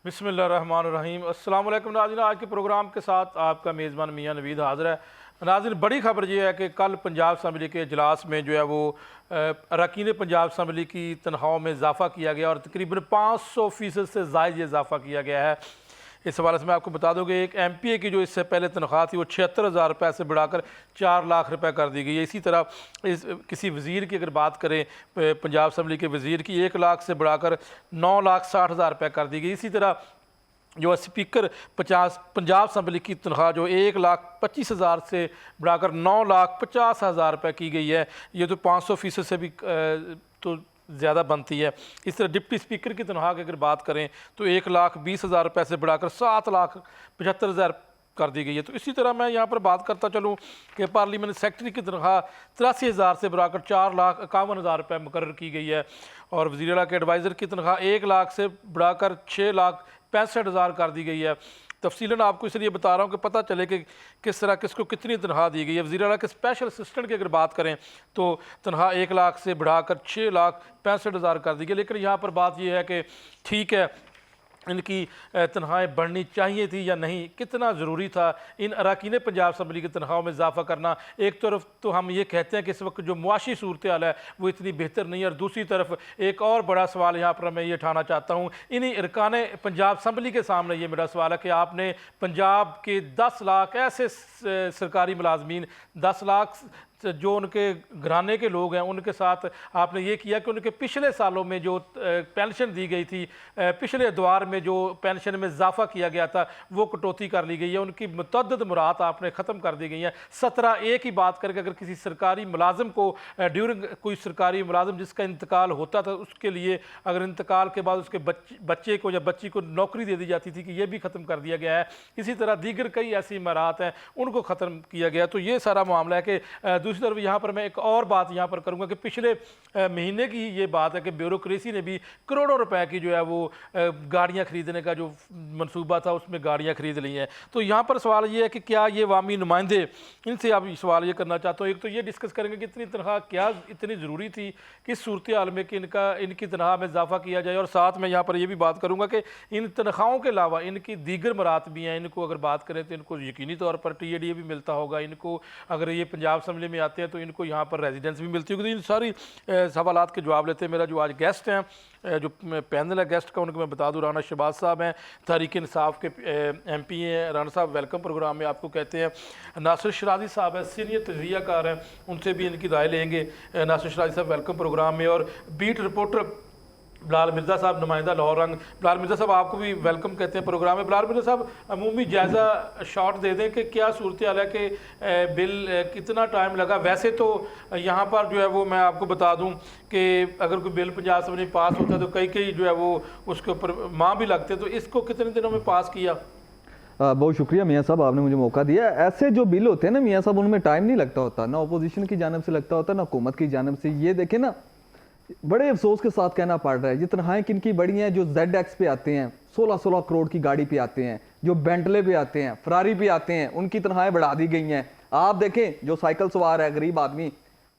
बिस्मिल्लाहिर्रहमानिर्रहीम। अस्सलाम वालेकुम नाज़रीन, आज के प्रोग्राम के साथ आपका मेज़बान मियाँ नवीद हाज़िर है। नाज़रीन, बड़ी खबर ये है कि कल पंजाब असम्बली के इजलास में जो है वो अरकान पंजाब असम्बली की तनख्वाहों में इजाफ़ा किया गया और तकरीबन 500% से ज़ायद इजाफ़ा किया गया है। इस हवाले से मैं आपको बता दूं कि एक MPA की जो इससे पहले तनख्वाह थी वो 76,000 रुपये से बढ़ाकर 4 लाख रुपए कर दी गई है। इसी तरह किसी वज़ीर की अगर बात करें, पंजाब असम्बली के वज़ीर की 1 लाख से बढ़ाकर 9,60,000 रुपये कर दी गई। इसी तरह जो स्पीकर पंजाब असम्बली की तनख्वाह जो 1,25,000 से बढ़ाकर 9,50,000 रुपये की गई है। ये तो 500% से भी तो ज़्यादा बनती है। इस तरह डिप्टी स्पीकर की तनख्वाह की अगर बात करें तो 1,20,000 रुपये से बढ़ाकर 7,75,000 कर दी गई है। तो इसी तरह मैं यहाँ पर बात करता चलूँ कि पार्लियामेंट सेक्रेटरी की तनख्वाह 83,000 से बढ़ाकर 4,51,000 रुपये मुकर्रर की गई है और वज़ीर आला के एडवाइज़र की तनख्वाह 1 लाख से बढ़ाकर 6,65,000 कर दी गई है। तफसीलन आपको इसलिए बता रहा हूँ कि पता चले कि किस तरह किसको कितनी तनख्वाह दी गई है। वज़ीर आला के स्पेशल असिस्टेंट की अगर बात करें तो तनख्वाह 1 लाख से बढ़ाकर 6,65,000 कर दी गई। लेकिन यहाँ पर बात यह है कि ठीक है, इनकी तनख्वाहें बढ़नी चाहिए थी या नहीं, कितना ज़रूरी था इन अरकान पंजाब असम्बली की तनख्वाहों में इजाफ़ा करना। एक तरफ तो हम ये कहते हैं कि इस वक्त जो मुआशी सूरत हाल है वो इतनी बेहतर नहीं है, और दूसरी तरफ एक और बड़ा सवाल यहाँ पर मैं ये उठाना चाहता हूँ। इन्हीं अरकान पंजाब असम्बली के सामने ये मेरा सवाल है कि आपने पंजाब के 10 लाख ऐसे सरकारी मुलाजमीन, 10 लाख जो उनके घराने के लोग हैं, उनके साथ आपने ये किया कि उनके पिछले सालों में जो पेंशन दी गई थी, पिछले द्वार में जो पेंशन में इजाफा किया गया था वो कटौती कर ली गई है। उनकी मुतअद्दिद मुराद आपने ख़त्म कर दी गई हैं। 17A की बात करके अगर किसी सरकारी मुलाजिम को ड्यूरिंग कोई सरकारी मुलाजिम जिसका इंतकाल होता था, उसके लिए अगर इंतकाल के बाद उसके बच्चे को या बच्ची को नौकरी दे दी जाती थी कि ये भी ख़त्म कर दिया गया है। इसी तरह दीगर कई ऐसी इमारात हैं उनको ख़त्म किया गया। तो ये सारा मामला है कि दूसरी तरफ यहाँ पर मैं एक और बात यहाँ पर करूँगा कि पिछले महीने की ये बात है कि ब्यूरोक्रेसी ने भी करोड़ों रुपए की जो है वो गाड़ियाँ खरीदने का जो मंसूबा था उसमें गाड़ियाँ खरीद ली हैं। तो यहाँ पर सवाल ये है कि क्या ये अवामी नुमाइंदे, इनसे आप सवाल ये करना चाहता हूँ, एक तो ये डिस्कस करेंगे कि इतनी तनख्वाह क्या इतनी ज़रूरी थी किस सूरत हाल में कि इनकी तनख्वाह में इजाफा किया जाए, और साथ में यहाँ पर ये भी बात करूँगा कि इन तनख्वाहों के अलावा इनकी दीगर मरात भी हैं। इनको अगर बात करें तो इनको यकीनी तौर पर TADA भी मिलता होगा, इनको अगर ये पंजाब असम्बली में आते हैं तो इनको यहाँ पर रेजिडेंस भी मिलती होगी। तो इन सारी सवालात के जवाब लेते हैं। मेरा जो आज गेस्ट हैं, जो पैनल है गेस्ट का, उनको मैं बता दूँ, राना शहबाज साहब हैं, तहरीक इंसाफ के MP हैं। राना साहब वेलकम प्रोग्राम में आपको कहते हैं। नासिर शराजी साहब हैं, सीनियर तजज़ियाकार हैं, उनसे भी इनकी राय लेंगे। नासिर शराजी साहब वेलकम प्रोग्राम में। और बीट रिपोर्टर बिलाल मिर्ज़ा साहब, नुमाइंदा लाहौर रंग, बिलाल मिर्ज़ा साहब आपको भी वेलकम कहते हैं प्रोग्राम में। बिलाल मिर्ज़ा साहब अमूमी जायज़ा शॉट दे दें कि क्या सूरत हाल है कि बिल कितना टाइम लगा। वैसे तो यहाँ पर जो है वो मैं आपको बता दूँ कि अगर कोई बिल पंजाब असम्बली में पास होता है तो कई जो है वो उसके ऊपर माह भी लगते हैं, तो इसको कितने दिनों में पास किया? बहुत शुक्रिया मियाँ साहब, आपने मुझे मौका दिया। ऐसे जो बिल होते हैं ना मियाँ साहब, उनमें टाइम नहीं लगता होता, ना अपोजिशन की जानब से लगता होता, ना हुकूमत की जानब से। ये देखें ना, बड़े अफसोस के साथ कहना पड़ रहा है, ये तनख्वाहें किनकी बढ़ी हैं जो ZX पे आते हैं, 16-16 करोड़ की गाड़ी पे आते हैं, जो बेंटले पे आते हैं, फरारी पे आते हैं, उनकी तनख्वाहें बढ़ा दी गई हैं। आप देखें जो साइकिल सवार है गरीब आदमी,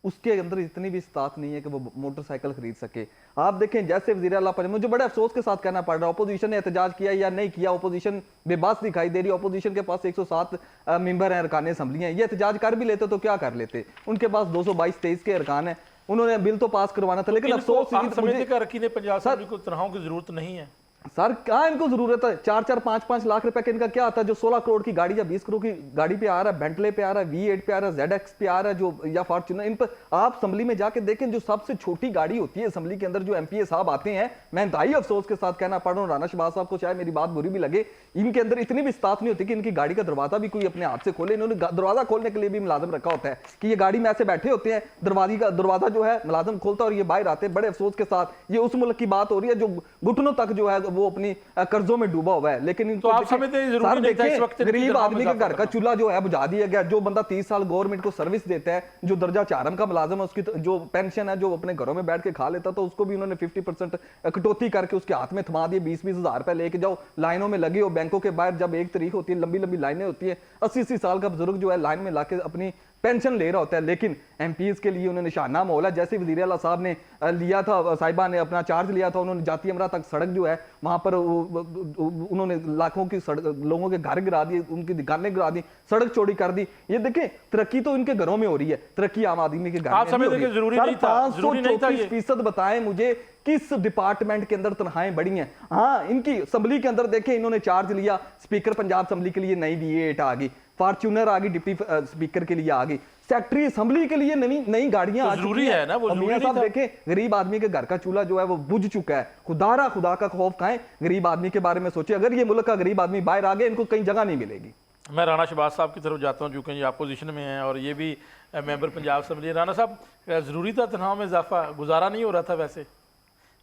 उसके अंदर इतनी भी इस्तात नहीं है कि वो मोटरसाइकिल खरीद सके। आप देखें जैसे वज़ीर आला पर, मुझे बड़े अफसोस के साथ कहना पड़ रहा है, अपोजिशन ने एहतजाज किया या नहीं किया, अपोजिशन बेबस दिखाई दे रही है। अपोजिशन के पास 107 मेंबर हैं, अरकान असम्बली हैं। ये एहतजाज कर भी लेते तो क्या कर लेते, उनके पास 222-23 के अरकान हैं, उन्होंने बिल तो पास करवाना था। लेकिन अफसोस पंजाब असम्बली को तनख्वाहों की जरूरत नहीं है सर, कहाँ इनको जरूरत है? 4-4, 5-5 लाख रुपए का इनका क्या आता है जो 16 करोड़ की गाड़ी या 20 करोड़ की गाड़ी पे आ रहा है, बेंटले पे आ रहा है, V8 पे आ रहा है, ZX पे आ रहा है, जो या फॉर्च्यूनर। इन पर आप असम्बली में जाके देखें, जो सबसे छोटी गाड़ी होती है असम्बली के अंदर, जो MPA साहब आते हैं, मैं इंतहाई अफसोस के साथ कहना पड़ रहा हूँ, राना शहबाज साहब को चाहे मेरी बात बुरी भी लगे, इनके अंदर इतनी भी इस्तात नहीं होती कि इनकी गाड़ी का दरवाजा भी कोई अपने हाथ से खोले। इन्होंने दरवाजा खोलने के लिए भी मुलाजिम रखा होता है कि ये गाड़ी में ऐसे बैठे होते हैं, दरवाजा जो है मुलाजिम खोलता है और ये बाहर आते हैं। बड़े अफसोस के साथ ये उस मुल्क की बात हो रही है जो घुटनों तक जो है वो अपनी कर्जों में डूबा हुआ है। लेकिन इनको आप समझते हैं जरूरी नहीं था इस वक्त गरीब आदमी के घर का चूल्हा जो है बुझा दिया गया। जो बंदा 30 साल गवर्नमेंट को सर्विस देता है, जो दर्जा 4 का मुलाजिम है, उसकी जो पेंशन है जो अपने घरों में बैठ के खा लेता, तो उसको भी उन्होंने 50% कटौती करके उसके हाथ में थमा दिए। 20-20 हज़ार रुपए लेके जाओ, लाइनों में लगे हो। बैंकों के बाहर जब 1 तारीख होती है, लंबी लंबी लाइनें होती है, 80-80 साल का बुजुर्ग जो है लाइन में लाके अपनी पेंशन ले रहा होता है, लेकिन एमपीएस के लिए उन्होंने शाहनामा मोहल्ला जैसे वज़ीर आला साहब ने लिया था, साहिबा ने अपना चार्ज लिया था, उन्होंने जाती अमरा तक सड़क जो है वहां पर उन्होंने लाखों की लोगों के घर गिरा दिए, उनकी दुकानें गिरा दी, सड़क चौड़ी कर दी। ये देखें तरक्की तो इनके घरों में हो रही है, तरक्की आम आदमी के घर में नहीं हो रही है। जरूरी नहीं था, जरूरी नहीं था। 534% बताएं मुझे किस डिपार्टमेंट के अंदर तनख्वाहें बढ़ी हैं। हाँ, इनकी असेंबली के अंदर देखें, इन्होंने चार्ज लिया, स्पीकर पंजाब असेंबली के लिए नई V8 आ गई, फॉर्च्यूनर आ गई, डिप्टी स्पीकर के लिए आ गई, सेक्रेटरी असेंबली के लिए नई गाड़ियां आ चुकी हैं। है ना, वो जरूरी साहब देखें, गरीब आदमी के घर का चूल्हा जो है वो बुझ चुका है। खुदा का खौफ खाएं, गरीब आदमी के बारे में सोचे। अगर ये मुल्क का गरीब आदमी बाहर आ गया, इनको कहीं जगह नहीं मिलेगी। मैं राणा शहबाज साहब की तरफ जाता हूँ, चूँकि ये अपोजिशन में हैं और ये भी मेंबर पंजाब असेंबली। राणा साहब, ज़रूरी था तनख्वाह में इजाफा? गुजारा नहीं हो रहा था वैसे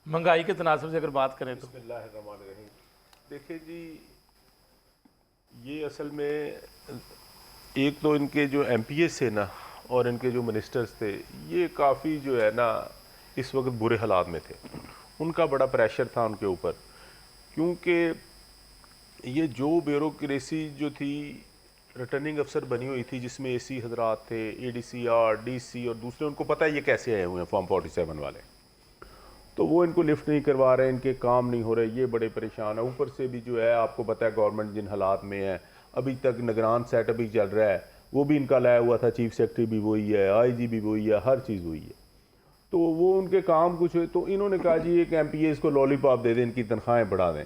महंगाई के तनासब से अगर बात करें तो? देखिए जी, ये असल में एक तो इनके जो एमपीएस थे ना और इनके जो मिनिस्टर्स थे, ये काफ़ी जो है ना इस वक्त बुरे हालात में थे। उनका बड़ा प्रेशर था उनके ऊपर, क्योंकि ये जो ब्यूरोक्रेसी जो थी रिटर्निंग अफसर बनी हुई थी, जिसमें एसी हजरात थे, एडीसीआर, डीसी और दूसरे, उनको पता है ये कैसे आए हुए हैं फॉर्म 47 वाले, तो वो इनको लिफ्ट नहीं करवा रहे, इनके काम नहीं हो रहे, ये बड़े परेशान है। ऊपर से भी जो है आपको पता है गवर्नमेंट जिन हालात में है, अभी तक निगरान सेट अभी चल रहा है, वो भी इनका लाया हुआ था, चीफ सेक्रेटरी भी वही है, आईजी भी वही है, हर चीज़ वही है। तो वो उनके काम कुछ हुए, तो इन्होंने कहा जी एक एमपीएस को लॉलीपॉप दे दें, इनकी तनख्वाहें बढ़ा दें,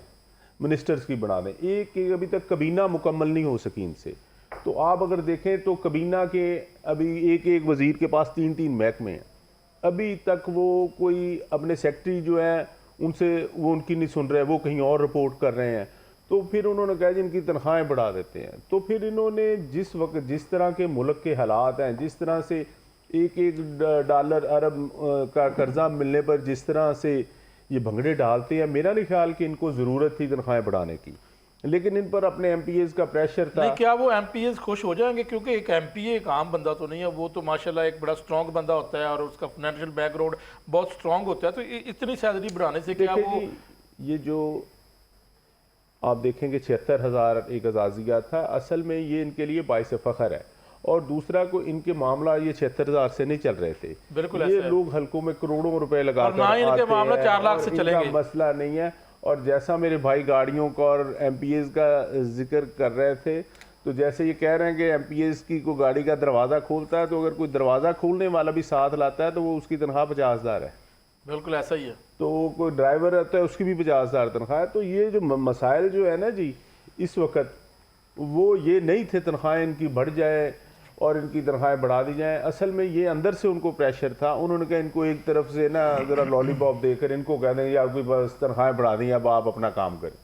मिनिस्टर्स की बढ़ा दें। एक अभी तक कबीना मुकम्मल नहीं हो सकी इनसे। तो आप अगर देखें तो कबीना के अभी एक वज़ीर के पास 3 महकमे हैं, अभी तक वो कोई अपने सेक्रेटरी जो है उनसे वो उनकी नहीं सुन रहे, वो कहीं और रिपोर्ट कर रहे हैं। तो फिर उन्होंने कहा जी इनकी तनख्वाहें बढ़ा देते हैं। तो फिर इन्होंने जिस वक्त जिस तरह के मुल्क के हालात हैं, जिस तरह से $1 अरब का कर्जा मिलने पर जिस तरह से ये भंगड़े डालते हैं, मेरा नहीं ख्याल कि इनको ज़रूरत थी तनख्वाहें बढ़ाने की, लेकिन इन पर अपने एमपीएस का प्रेशर था। नहीं, क्या वो एमपीएस खुश हो जाएंगे? क्योंकि एक एमपीए एक आम बंदा तो नहीं है, वो तो माशाल्लाह एक बड़ा स्ट्रॉन्ग बंदा होता है और उसका फाइनेंशियल बैकग्राउंड बहुत स्ट्रॉन्ग होता है। तो इतनी सैलरी बढ़ाने से क्या वो, ये जो आप देखेंगे 76,000 एक अजाजिया था, असल में ये इनके लिए बाइस फ़ख्र है। और दूसरा को इनके मामला ये 76,000 से नहीं चल रहे थे, बिल्कुल ये लोग हल्कों में करोड़ों रुपए लगा कर इनके मामला 4 लाख से चलेंगे, मसला नहीं है। और जैसा मेरे भाई गाड़ियों का और एमपीएस का जिक्र कर रहे थे, तो जैसे ये कह रहे हैं कि एमपीएस की कोई गाड़ी का दरवाज़ा खोलता है, तो अगर कोई दरवाज़ा खोलने वाला भी साथ लाता है तो वो उसकी तनख्वाह 50,000 है। बिल्कुल ऐसा ही है। तो कोई ड्राइवर रहता है उसकी भी 50,000 तनख्वाह है। तो ये जो मसाइल जो है ना जी इस वक्त, वो ये नहीं थे तनख्वाहें इनकी बढ़ जाए और इनकी तनख्वाहें बढ़ा दी जाएं। असल में ये अंदर से उनको प्रेशर था। उन्होंने कहा इनको एक तरफ से ना ज़रा लॉलीपॉप देकर इनको कह दें या कोई बस तनख्वाहें बढ़ा दी, अब आप अपना काम करें।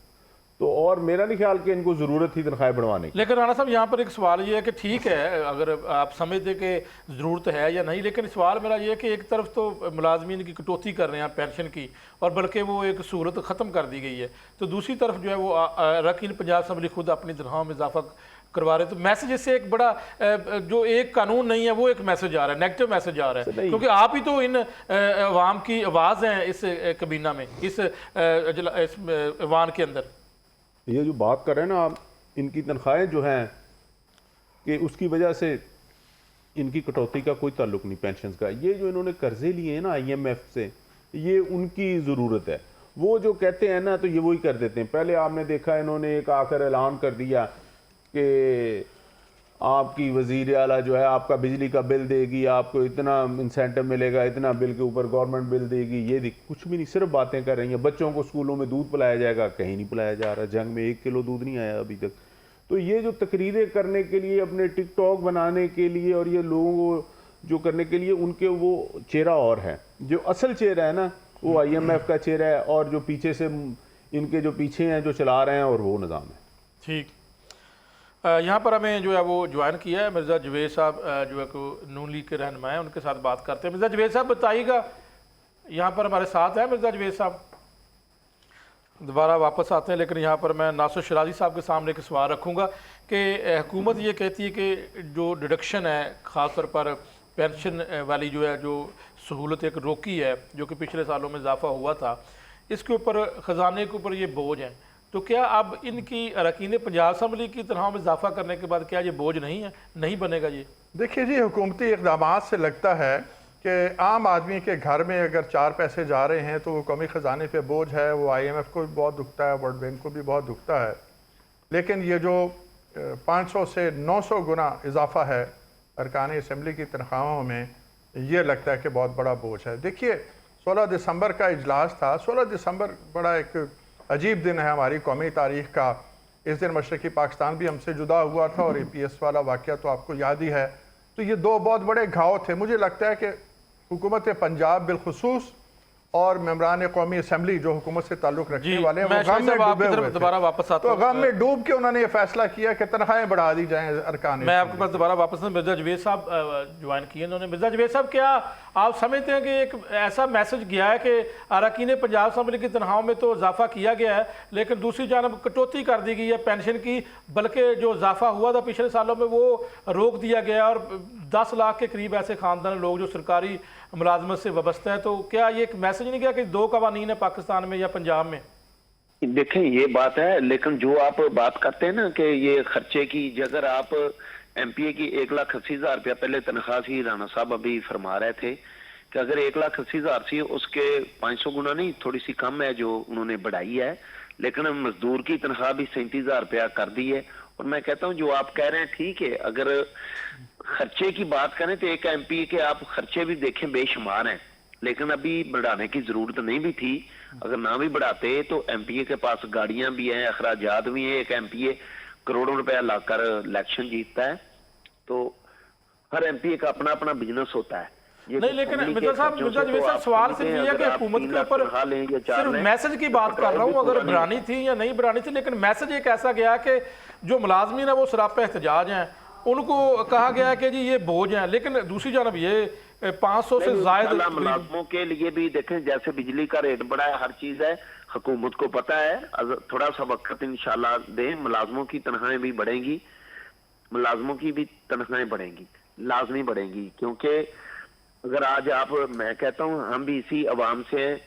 तो और मेरा नहीं ख्याल कि इनको ज़रूरत थी तनख्वाहें बढ़वाने की। लेकिन राणा साहब, यहाँ पर एक सवाल ये है कि ठीक है अगर आप समझते कि ज़रूरत है या नहीं, लेकिन सवाल मेरा ये है कि एक तरफ तो मुलाजमीन की कटौती कर रहे हैं पेंशन की, और बल्कि वो एक सहूलत ख़त्म कर दी गई है, तो दूसरी तरफ जो है वो अरकान पंजाब असेंबली खुद अपनी तनख्वाह में इजाफा करवा रहे। तो मैसेज इससे एक बड़ा जो एक कानून नहीं है वो एक मैसेज आ रहा है, नेगेटिव मैसेज आ रहा है, क्योंकि आप ही तो इन अवाम की आवाज़ हैं इस कबीना में, इस ऐवान के अंदर। ये जो बात कर रहे हैं ना आप, इनकी तनख्वाहें जो हैं कि उसकी वजह से इनकी कटौती का कोई ताल्लुक नहीं पेंशन का। ये जो इन्होंने कर्जे लिए हैं ना IMF से, ये उनकी ज़रूरत है। वो जो कहते हैं ना तो ये वही कर देते हैं। पहले आपने देखा इन्होंने एक आकर ऐलान कर दिया कि आपकी वज़ीर आला जो है आपका बिजली का बिल देगी, आपको इतना इंसेंटिव मिलेगा, इतना बिल के ऊपर गवर्नमेंट बिल देगी। ये कुछ भी नहीं, सिर्फ बातें कर रही हैं। बच्चों को स्कूलों में दूध पिलाया जाएगा, कहीं नहीं पिलाया जा रहा। जंग में 1 किलो दूध नहीं आया अभी तक। तो ये जो तकरीरें करने के लिए, अपने टिकटॉक बनाने के लिए और ये लोगों को जो करने के लिए, उनके वो चेहरा और है। जो असल चेहरा है ना वो IMF का चेहरा है, और जो पीछे से इनके जो पीछे हैं जो चला रहे हैं, और वो निज़ाम है। ठीक, यहाँ पर हमें जो है वो ज्वाइन किया है मिर्ज़ा जवेद साहब, जो है को नून लीग के रहनुमा हैं, उनके साथ बात करते हैं। मिर्ज़ा जवेद साहब बताइएगा, यहाँ पर हमारे साथ है मिर्ज़ा जवेद साहब, दोबारा वापस आते हैं। लेकिन यहाँ पर मैं नासिर शराजी साहब के सामने एक सवाल रखूँगा कि हुकूमत ये कहती है कि जो डिडक्शन है ख़ास तौर पर पेंशन वाली जो है, जो सहूलत एक रोकी है जो कि पिछले सालों में इजाफा हुआ था, इसके ऊपर ख़जाने के ऊपर ये बोझ है। तो क्या अब इनकी अरकान पंजाब असम्बली की तनख्वाह में इजाफा करने के बाद क्या ये बोझ नहीं है, नहीं बनेगा ये? देखिए जी, हुकूमती इक़दामात से लगता है कि आम आदमी के घर में अगर 4 पैसे जा रहे हैं तो वो कौमी ख़जाने पे बोझ है, वो IMF को भी बहुत दुखता है, वर्ल्ड बैंक को भी बहुत दुखता है। लेकिन ये जो 500 से 900 गुना इजाफा है अरकान असम्बली की तनख्वाहों में, ये लगता है कि बहुत बड़ा बोझ है। देखिए 16 दिसंबर का इजलास था। 16 दिसंबर बड़ा एक अजीब दिन है हमारी कौमी तारीख़ का। इस दिन मशरक़ी पाकिस्तान भी हमसे जुदा हुआ था और APS वाला वाक़या तो आपको याद ही है। तो ये 2 बहुत बड़े घाव थे। मुझे लगता है कि हुकूमत पंजाब बिलखुसूस और मेम्बरान कौमी असम्बली जो हुकूमत से ताल्लुक़ रखने वाले हैं, वो गम में डूबे हुए थे। दोबारा वापस आता तो गम में डूब के उन्होंने ये फैसला किया कि तनख्वाहें बढ़ा दी जाएं अरकान। मैं आपके पास दोबारा वापस मिर्जा जवेद साहब ज्वाइन किए उन्होंने। मिर्जा जवेद साहब, क्या आप समझते हैं कि एक ऐसा मैसेज गया है कि अरकान पंजाब असम्बली की तनख्वाहों में तो इजाफा किया गया है, लेकिन दूसरी जानब कटौती कर दी गई है पेंशन की, बल्कि जो इजाफा हुआ था पिछले सालों में वो रोक दिया गया और 10 लाख के करीब ऐसे ख़ानदान लोग जो सरकारी मुलाजमत से वाबस्ता है। तो क्या ये एक मैसेज नहीं गया कि 2 कवानीन है पाकिस्तान में या पंजाब में? देखें, ये बात है, लेकिन जो आप बात करते हैं ना कि ये खर्चे की, अगर आप MPA की 1,80,000 रुपया पहले तनख्वाह थी, राणा साहब अभी फरमा रहे थे कि अगर 1,80,000 थी उसके 500 गुना नहीं, थोड़ी सी कम है जो उन्होंने बढ़ाई है, लेकिन मजदूर की तनख्वाह भी 37,000 रुपया कर दी है। और मैं कहता हूँ जो आप कह रहे हैं ठीक है, अगर खर्चे की बात करें तो एक MPA के आप खर्चे भी देखें बेशुमार हैं, लेकिन अभी बढ़ाने की जरूरत नहीं भी थी। अगर ना भी बढ़ाते तो MPA के पास गाड़ियां भी हैं, अखराजात भी हैं। एक MPA करोड़ों रुपया लाकर इलेक्शन जीतता है, तो हर MPA का अपना अपना बिजनेस होता है। नहीं, लेकिन मिर्जा साहब, मिर्जा जवेद साहब, सवाल सिर्फ ये है कि हुकूमत के ऊपर सिर्फ मैसेज की बात कर रहा हूँ, अगर बढ़ानी थी या नहीं बढ़ानी थी, लेकिन मैसेज एक ऐसा गया कि जो मुलाजमीन है वो सरापे एहतजाज हैं, उनको कहा गया है कि जी ये बोझ है, लेकिन दूसरी जानब ये 500 से ज्यादा मुलाजमों के लिए भी देखें, जैसे बिजली का रेट बढ़ा है, हर चीज है, हुकूमत को पता है। थोड़ा सा वक्त इंशाल्लाह दें, मुलाजमों की तनख्वाहें भी बढ़ेंगी, मुलाजमों की भी तनख्वाहें बढ़ेंगी, लाजमी बढ़ेंगी। क्योंकि अगर आज आप, मैं कहता हूँ हम भी इसी अवाम से हैं,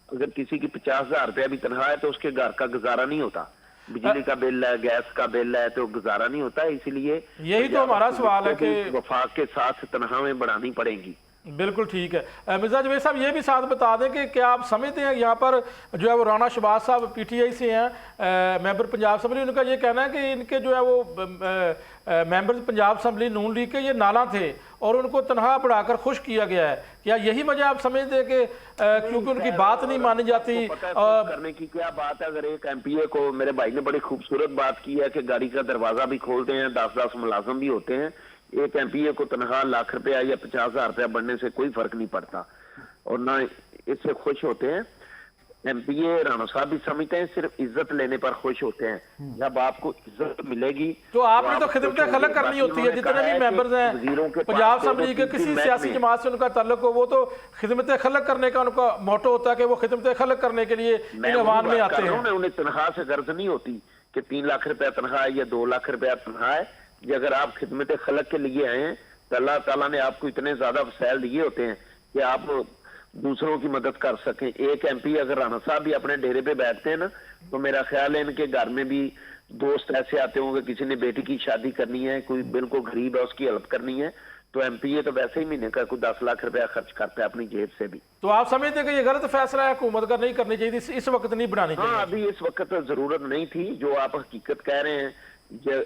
अगर किसी की 50,000 रुपया भी तनख्वाह है तो उसके घर का गुजारा नहीं होता, बिजली का बिल है, गैस का बिल है, तो गुजारा नहीं होता है। इसीलिए यही तो हमारा सवाल है कि वफाक के साथ तनख्वाहें बढ़ानी पड़ेंगी। बिल्कुल ठीक है। मिर्जा जवेद साहब, ये भी साथ बता दें कि क्या आप समझते हैं यहाँ पर जो है वो राणा शहबाज साहब PTI से हैं, मेंबर पंजाब असम्बली, उनका ये कहना है कि इनके जो है वो मेंबर पंजाब असम्बली नून लीग के ये नाला थे और उनको तनख्वाह बढ़ाकर खुश किया गया है। क्या यही वजह आप समझते हैं कि क्योंकि उनकी बात नहीं मानी जाती? करने की क्या बात है, अगर एक MPA को, मेरे भाई ने बड़ी खूबसूरत बात की है कि गाड़ी का दरवाजा भी खोलते हैं, 10-10 मुलाजम भी होते हैं, एक MPA को तनख्वाह लाख रुपया या 50,000 रुपया बढ़ने से कोई फर्क नहीं पड़ता और ना इससे खुश होते हैं। MPA राणा साहब भी समझते हैं, सिर्फ इज्जत लेने पर खुश होते हैं। जब आपको इज्जत मिलेगी तो आपने तो खिदमत खलक करनी होती है। जितने भी मेंबर्स हैं पंजाब असम्बली के, किसी सियासी जमात से उनका ताल्लुक हो, वो तो खिदमत खलक करने का उनका मोटो होता है कि वो खिदमत खलक करने के लिए इन अवान में आते हैं। उन्हें तनख्वाह से गर्ज नहीं होती कि 3 लाख रुपया तनख्वाह या 2 लाख रुपया तनख्वाह है। अगर आप खिदमत खलक के लिए आए हैं तो अल्लाह ताला ने आपको इतने ज्यादा वसाइल दिए होते हैं कि आप दूसरों की मदद कर सकें। एक MPA अगर राणा साहब भी अपने डेरे पे बैठते हैं ना, तो मेरा ख्याल है इनके घर में भी दोस्त ऐसे आते होंगे, किसी ने बेटी की शादी करनी है, कोई बिल्कुल गरीब है उसकी हेल्प करनी है, तो MPA तो वैसे ही महीने का कोई 10 लाख रुपया खर्च करता है अपनी जेब से भी। तो आप समझते हैं कि ये गलत फैसला है, हुकूमत का नहीं करनी चाहिए, इस वक्त नहीं बढ़ानी चाहिए? हाँ, अभी इस वक्त जरूरत नहीं थी, जो आप हकीकत कह रहे हैं,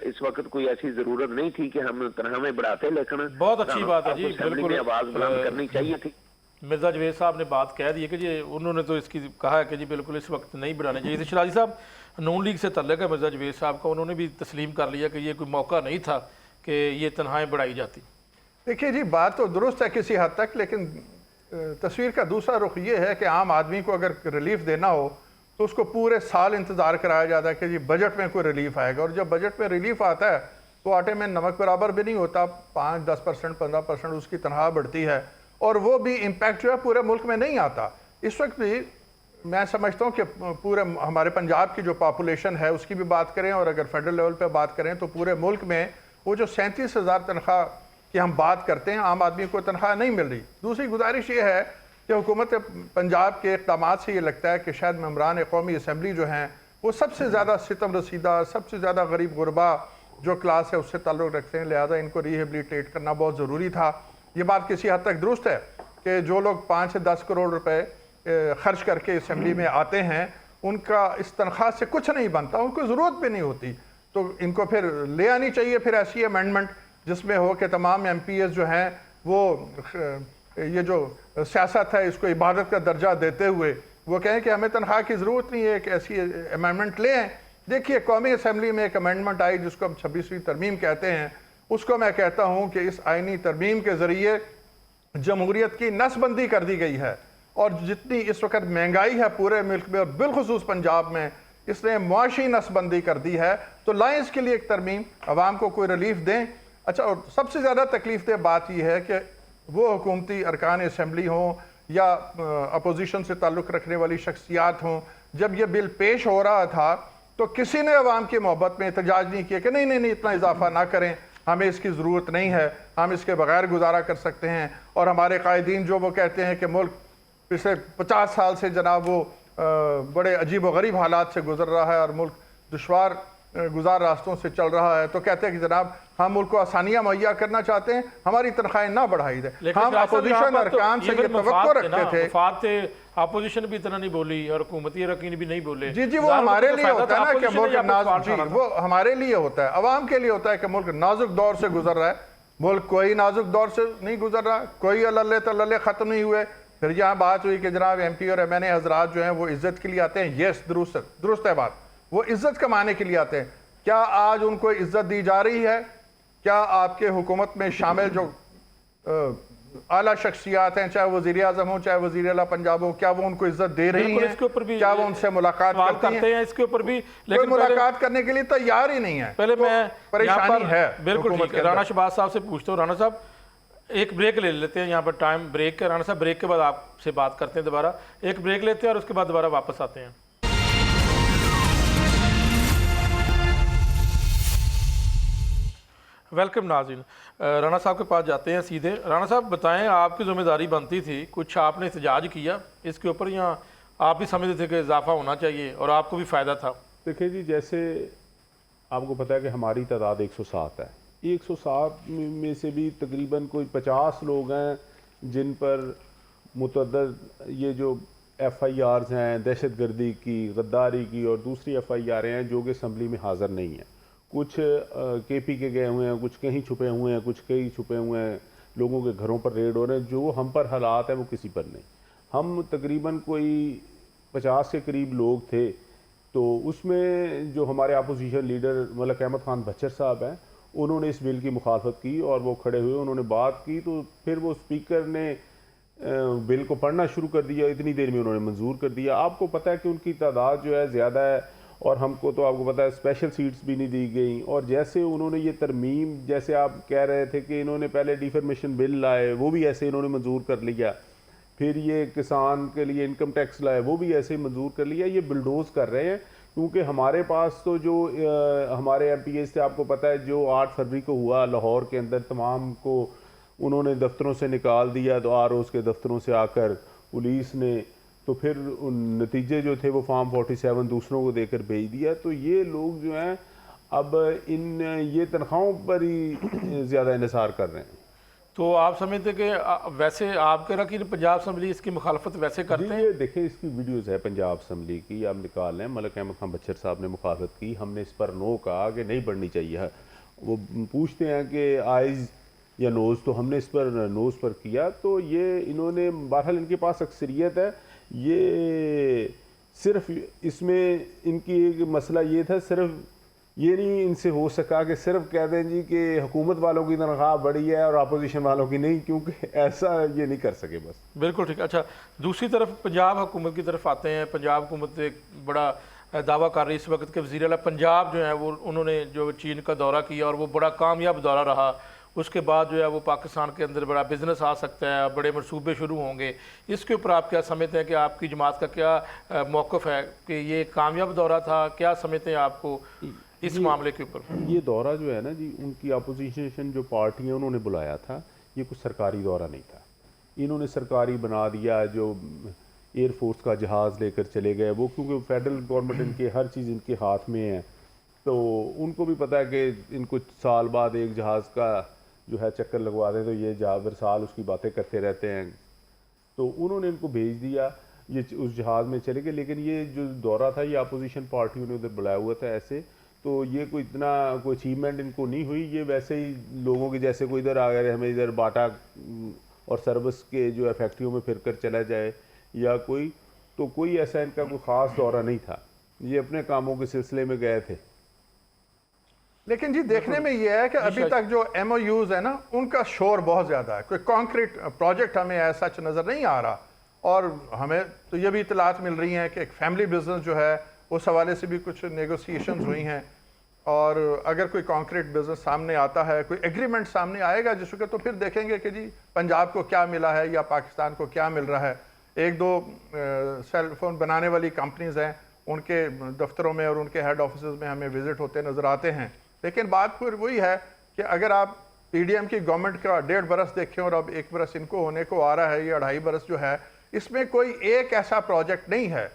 इस वक्त कोई ऐसी जरूरत नहीं थी कि हम तनख्वाहें बढ़ाते, लेकिन बहुत अच्छी बात है जी, बिल्कुल आवाज बुलंद करनी चाहिए थी। मिर्जा जवेद साहब ने बात कह दी है कि जी उन्होंने तो इसकी कहा है कि जी बिल्कुल इस वक्त नहीं बढ़ानी चाहिए। शिराजी साहब, नून लीग से तल्लक है मिर्जा जवेद साहब का, उन्होंने भी तस्लीम कर लिया कि ये कोई मौका नहीं था कि ये तनख्वाहें बढ़ाई जाती। देखिए जी, बात तो दुरुस्त है किसी हद तक, लेकिन तस्वीर का दूसरा रुख ये है कि आम आदमी को अगर रिलीफ देना हो तो उसको पूरे साल इंतज़ार कराया जाता है कि जी बजट में कोई रिलीफ आएगा, और जब बजट में रिलीफ आता है तो आटे में नमक बराबर भी नहीं होता, 5-10%, 15% उसकी तनख्वाह बढ़ती है, और वो भी इम्पैक्ट जो है पूरे मुल्क में नहीं आता। इस वक्त भी मैं समझता हूँ कि पूरे हमारे पंजाब की जो पॉपुलेशन है उसकी भी बात करें और अगर फेडरल लेवल पे बात करें तो पूरे मुल्क में वो जो 37,000 तनख्वाह की हम बात करते हैं, आम आदमी को तनख्वाह नहीं मिल रही। दूसरी गुजारिश ये है कि हुकूमत पंजाब के इक़दामात से ये लगता है कि शायद मेम्बरान कौमी असम्बली जो हैं वो सबसे ज़्यादा सितम रसीदा, सबसे ज़्यादा गरीब गुरबा जो क्लास है उससे ताल्लुक़ रखते हैं, लिहाजा इनको रिहेबिलिटेट करना बहुत ज़रूरी था। ये बात किसी हद तक दुरुस्त है कि जो लोग 5 से 10 करोड़ रुपए खर्च करके असम्बली में आते हैं उनका इस तनख्वाह से कुछ नहीं बनता, उनको ज़रूरत भी नहीं होती, तो इनको फिर ले आनी चाहिए फिर ऐसी अमेंडमेंट जिसमें हो कि तमाम MPs जो हैं वो ये जो सियासत है इसको इबादत का दर्जा देते हुए वो कहें कि हमें तनख्वाह की ज़रूरत नहीं है, एक ऐसी अमेंडमेंट ले आएँ। देखिए कौमी असम्बली में एक अमेंडमेंट आई जिसको हम 26वीं तरमीम कहते हैं, उसको मैं कहता हूँ कि इस आइनी तरमीम के ज़रिए जमहूरियत की नसबंदी कर दी गई है, और जितनी इस वक्त महंगाई है पूरे मुल्क में और बिलखुसूस पंजाब में, इसने मुआशी नसबंदी कर दी है। तो लाएं इसके लिए एक तरमीम, अवाम को कोई रिलीफ दें। अच्छा, और सबसे ज़्यादा तकलीफ दे बात यह है कि वो हुकूमती अरकान असम्बली हों या अपोजिशन से ताल्लुक़ रखने वाली शख्सियात हों, जब यह बिल पेश हो रहा था तो किसी ने अवाम की मोहब्बत में एहतजाज नहीं किया कि नहीं नहीं नहीं इतना इजाफा ना करें, हमें इसकी ज़रूरत नहीं है, हम इसके बगैर गुजारा कर सकते हैं। और हमारे कायदीन जो वो कहते हैं कि मुल्क पिछले 50 साल से जनाब वो बड़े अजीब व गरीब हालात से गुजर रहा है और मुल्क दुश्वार गुजार रास्तों से चल रहा है, तो कहते हैं कि जनाब हम मुल्क को आसानियाँ मुहैया करना चाहते हैं, हमारी तनख्वाहें ना बढ़ाई दे। हम अपोजिशन अरकान से ये तवक्को रखते थे। अपोजिशन भी इतना नहीं बोली और हुकूमती अरकान भी नहीं बोले। जी जी, वो हमारे लिए होता है ना कि मुल्क नाजुक, वो हमारे लिए होता है, अवाम के लिए होता है कि मुल्क नाजुक दौर से गुजर रहा है। मुल्क कोई नाजुक दौर से नहीं गुजर रहा, कोई अल्ले तल्ले ख़त्म नहीं हुए। फिर यहाँ बात हुई कि जनाब MP और MNA हजरात जो हैं वो इज्जत के लिए आते हैं, यस दुरुस्त है बात, वो इज्जत कमाने के लिए आते हैं। क्या आज उनको इज्जत दी जा रही है? क्या आपके हुकूमत में शामिल जो आला शख्सियात हैं, चाहे वज़ीर आज़म हो चाहे वज़ीर आला पंजाब हो, क्या वो उनको इज्जत दे रही हैं? इसके ऊपर भी क्या वो उनसे मुलाकात करते हैं? इसके ऊपर भी लेकिन मुलाकात करने के लिए तैयार ही नहीं है। पहले तो मैं परेशानी है। बिल्कुल ठीक है, राणा शहबाज साहब से पूछता हूँ। राणा साहब एक ब्रेक ले लेते हैं, यहाँ पर टाइम ब्रेक है। राणा साहब ब्रेक के बाद आपसे बात करते हैं, दोबारा एक ब्रेक लेते हैं और उसके बाद दोबारा वापस आते हैं। वेलकम नाज़रीन, राणा साहब के पास जाते हैं सीधे। राणा साहब बताएं, आपकी जिम्मेदारी बनती थी, कुछ आपने एहतजाज किया इसके ऊपर, या आप भी समझते थे कि इजाफा होना चाहिए और आपको भी फ़ायदा था? देखिए जी, जैसे आपको पता है कि हमारी तादाद 107 है, 107 में से भी तकरीबन कोई 50 लोग हैं जिन पर मुतअद्दिद ये जो FIRs हैं दहशतगर्दी की, गद्दारी की और दूसरी FIR हैं जो कि असम्बली में हाज़िर नहीं हैं। कुछ KP के गए हुए हैं, कुछ कहीं छुपे हुए हैं, कुछ कहीं छुपे हुए हैं, लोगों के घरों पर रेड हो रहे हैं। जो हम पर हालात है वो किसी पर नहीं। हम तकरीबन कोई 50 के करीब लोग थे, तो उसमें जो हमारे अपोजिशन लीडर मलिक अहमद खान बच्चर साहब हैं, उन्होंने इस बिल की मुखालफत की और वो खड़े हुए, उन्होंने बात की, तो फिर वो स्पीकर ने बिल को पढ़ना शुरू कर दिया। इतनी देर में उन्होंने मंजूर कर दिया। आपको पता है कि उनकी तादाद जो है ज़्यादा है और हमको तो आपको पता है स्पेशल सीट्स भी नहीं दी गई। और जैसे उन्होंने ये तरमीम, जैसे आप कह रहे थे कि इन्होंने पहले डिफॉर्मेशन बिल लाए, वो भी ऐसे इन्होंने मंजूर कर लिया। फिर ये किसान के लिए इनकम टैक्स लाए, वो भी ऐसे ही मंजूर कर लिया। ये बिल्डोज कर रहे हैं, क्योंकि हमारे पास तो जो हमारे MPs थे, आपको पता है जो 8 फरवरी को हुआ लाहौर के अंदर, तमाम को उन्होंने दफ्तरों से निकाल दिया, तो ROs के दफ्तरों से आकर पुलिस ने, तो फिर नतीजे जो थे वो फॉर्म 47 दूसरों को देकर भेज दिया। तो ये लोग जो हैं अब इन ये तनख्वाहों पर ही ज़्यादा इंतज़ार कर रहे हैं। तो आप समझते कि वैसे आप कह रहा कि पंजाब असम्बली इसकी मुखालफत वैसे करते हैं? ये देखें, इसकी वीडियोज़ है पंजाब असम्बली की, आप निकाल लें। मलिक अहमद खान बच्चर साहब ने मुखालफत की, हमने इस पर नो कहा कि नहीं बढ़नी चाहिए। वो पूछते हैं कि आइज़ या नोज़, तो हमने इस पर नोज़ पर किया। तो ये इन्होंने बहरहाल, इनके पास अक्सरियत है। ये सिर्फ इसमें इनकी एक मसला ये था, सिर्फ ये नहीं इनसे हो सका कि सिर्फ कह दें जी कि हुकूमत वालों की तनख्वाह बढ़ी है और अपोजिशन वालों की नहीं, क्योंकि ऐसा ये नहीं कर सके बस। बिल्कुल ठीक। अच्छा, दूसरी तरफ पंजाब हुकूमत की तरफ आते हैं। पंजाब हुकूमत एक बड़ा दावा कर रही है इस वक्त के वज़ीर आला पंजाब जो है वो, उन्होंने जो चीन का दौरा किया और वो बड़ा कामयाब दौरा रहा। उसके बाद जो है वो पाकिस्तान के अंदर बड़ा बिजनेस आ सकता है, बड़े मनसूबे शुरू होंगे। इसके ऊपर आप क्या समझते हैं कि आपकी जमात का क्या मौक़िफ़ है कि ये कामयाब दौरा था? क्या समझते हैं आपको इस मामले के ऊपर? ये दौरा जो है ना जी, उनकी अपोजिशन जो पार्टी है उन्होंने बुलाया था, ये कुछ सरकारी दौरा नहीं था। इन्होंने सरकारी बना दिया। जो एयरफोर्स का जहाज़ लेकर चले गए वो, क्योंकि फेडरल गवर्नमेंट इनके हर चीज़ इनके हाथ में है, तो उनको भी पता है कि इनको साल बाद एक जहाज़ का जो है चक्कर लगवा दें तो ये हर साल उसकी बातें करते रहते हैं। तो उन्होंने इनको भेज दिया, ये उस जहाज़ में चले गए। लेकिन ये जो दौरा था ये अपोजिशन पार्टियों ने उधर बुलाया हुआ था ऐसे, तो ये कोई इतना कोई अचीवमेंट इनको नहीं हुई। ये वैसे ही लोगों के जैसे कोई इधर आ गए हमें इधर बाटा और सर्विस के जो है फैक्ट्रियों में फिर कर चला जाए या कोई, तो कोई ऐसा इनका कोई ख़ास दौरा नहीं था, ये अपने कामों के सिलसिले में गए थे। लेकिन जी देखने में ये है कि अभी तक जो MOUs है ना उनका शोर बहुत ज़्यादा है, कोई कॉन्क्रीट प्रोजेक्ट हमें ऐसा नज़र नहीं आ रहा। और हमें तो ये भी इतलात मिल रही हैं कि एक फैमिली बिजनेस जो है उस हवाले से भी कुछ नेगोशिएशंस हुई हैं, और अगर कोई कॉन्क्रीट बिजनेस सामने आता है, कोई एग्रीमेंट सामने आएगा जिस वक्त, तो फिर देखेंगे कि जी पंजाब को क्या मिला है या पाकिस्तान को क्या मिल रहा है। एक दो सेल फोन बनाने वाली कंपनीज हैं, उनके दफ्तरों में और उनके हेड ऑफिस में हमें विजिट होते नज़र आते हैं। लेकिन बात फिर वही है कि अगर आप PDM की गवर्नमेंट का 1.5 बरस देखें और अब 1 बरस इनको होने को आ रहा है, ये 2.5 बरस जो है, इसमें कोई एक ऐसा प्रोजेक्ट नहीं है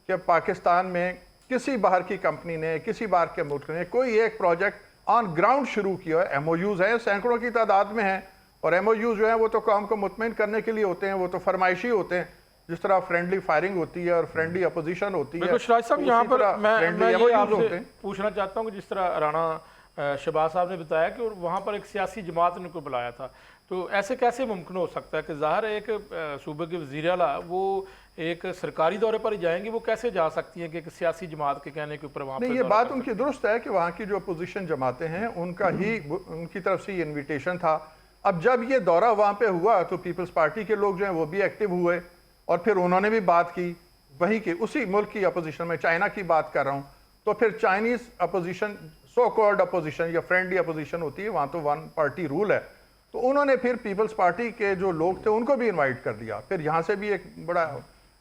कि पाकिस्तान में किसी बाहर की कंपनी ने, किसी बाहर के मुल्क ने कोई एक प्रोजेक्ट ऑन ग्राउंड शुरू किया है। MOUs हैं, सैकड़ों की तादाद में हैं, और MOUs जो है वो तो कौम को मुतमईन करने के लिए होते हैं, वो तो फरमाइशी होते हैं। जिस तरह फ्रेंडली फायरिंग होती है और फ्रेंडली अपोजिशन होती है, बिल्कुल शराज साहब, यहाँ पर मैं ये MOUs आपसे होते हैं। पूछना चाहता हूँ कि जिस तरह राणा शहबाज साहब ने बताया कि वहाँ पर एक सियासी जमात ने उनको बुलाया था, तो ऐसे कैसे मुमकिन हो सकता है कि ज़ाहिर है एक सूबे के वज़ीर आला वो एक सरकारी दौरे पर ही जाएंगी, वो कैसे जा सकती हैं कि एक सियासी जमात के कहने के ऊपर वहाँ पर? नहीं, ये बात उनकी दुरुस्त है कि वहाँ की जो अपोजिशन जमातें हैं उनकी तरफ से ये इन्विटेशन था। अब जब ये दौरा वहाँ पे हुआ तो पीपल्स पार्टी के लोग जो हैं वो भी एक्टिव हुए, और फिर उन्होंने भी बात की वहीं के उसी मुल्क की अपोजिशन में, चाइना की बात कर रहा हूँ। तो फिर Chinese opposition, so called opposition या फ्रेंडली अपोजिशन होती है, वहाँ तो 1 पार्टी रूल है, तो उन्होंने फिर पीपल्स पार्टी के जो लोग थे उनको भी इनवाइट कर दिया। फिर यहाँ से भी एक बड़ा